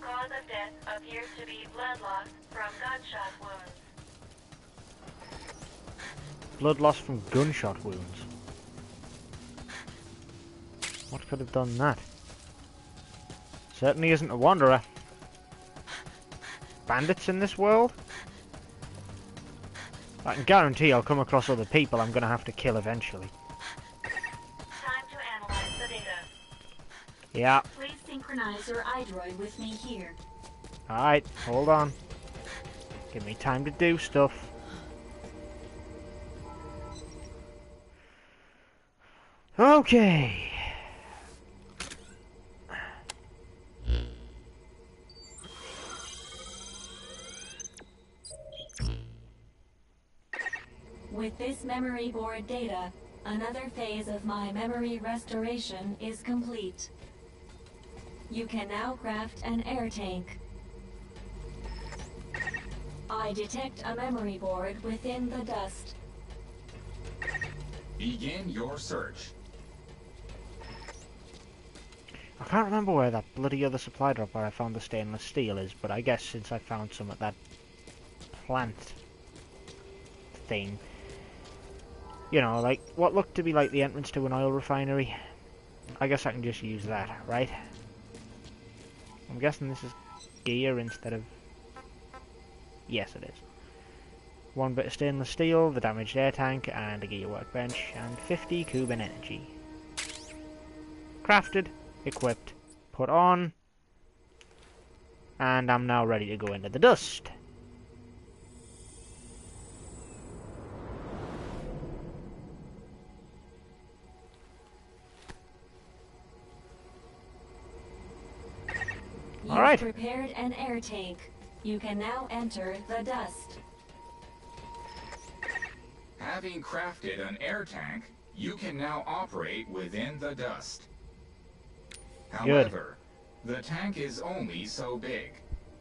Speaker 8: Cause of death appears to be blood loss from gunshot wounds.
Speaker 1: Blood loss from gunshot wounds. What could have done that? Certainly isn't a wanderer. Bandits in this world? I can guarantee I'll come across other people I'm gonna have to kill eventually.
Speaker 8: Time to analyze the data.
Speaker 1: Yeah.
Speaker 8: Please synchronize your iDroid with me here.
Speaker 1: Alright, hold on. Give me time to do stuff. Okay.
Speaker 8: With this memory board data, another phase of my memory restoration is complete. You can now craft an air tank. I detect a memory board within the dust.
Speaker 9: Begin your search.
Speaker 1: I can't remember where that bloody other supply drop where I found the stainless steel is, but I guess since I found some at that plant thing, you know, like what looked to be like the entrance to an oil refinery, I guess I can just use that, right? I'm guessing this is gear instead of... Yes, it is. One bit of stainless steel, the damaged air tank, and a gear workbench, and 50 Cuban energy. Crafted, equipped, put on, and I'm now ready to go into the dust.
Speaker 8: You've
Speaker 1: Alright.
Speaker 8: prepared an air tank. You can now enter the dust.
Speaker 9: Having crafted an air tank, you can now operate within the dust. However, the tank is only so big.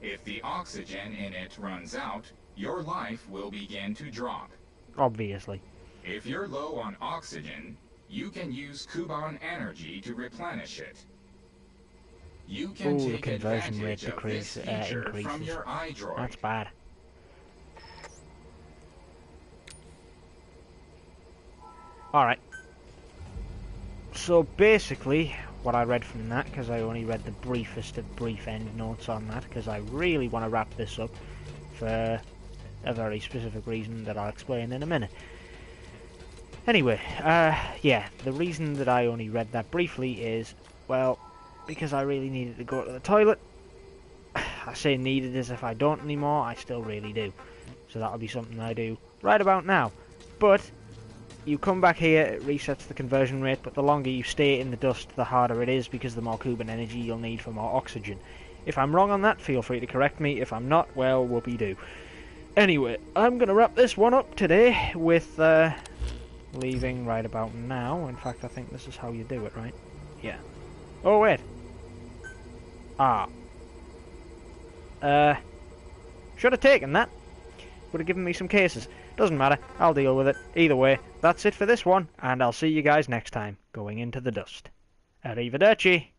Speaker 9: If the oxygen in it runs out, your life will begin to drop.
Speaker 1: Obviously.
Speaker 9: If you're low on oxygen, you can use Kuban energy to replenish it. You can
Speaker 1: Ooh, the
Speaker 9: take
Speaker 1: conversion rate
Speaker 9: advantage of this feature from
Speaker 1: increases.
Speaker 9: your iDroid.
Speaker 1: That's bad. Alright. So basically, what I read from that, because I only read the briefest of brief end notes on that, because I really want to wrap this up for a very specific reason that I'll explain in a minute. Anyway, yeah, the reason that I only read that briefly is, well, because I really needed to go to the toilet. I say needed as if I don't anymore, I still really do. So that'll be something I do right about now. But you come back here, it resets the conversion rate, but the longer you stay in the dust, the harder it is, because the more Cuban energy you'll need for more oxygen. If I'm wrong on that, feel free to correct me. If I'm not, well, whoopee-doo. Anyway, I'm going to wrap this one up today with leaving right about now. In fact, I think this is how you do it, right? Yeah. Oh, wait. Ah. Should have taken that. Would have given me some cases. Doesn't matter, I'll deal with it. Either way, that's it for this one, and I'll see you guys next time, going into the dust. Arrivederci.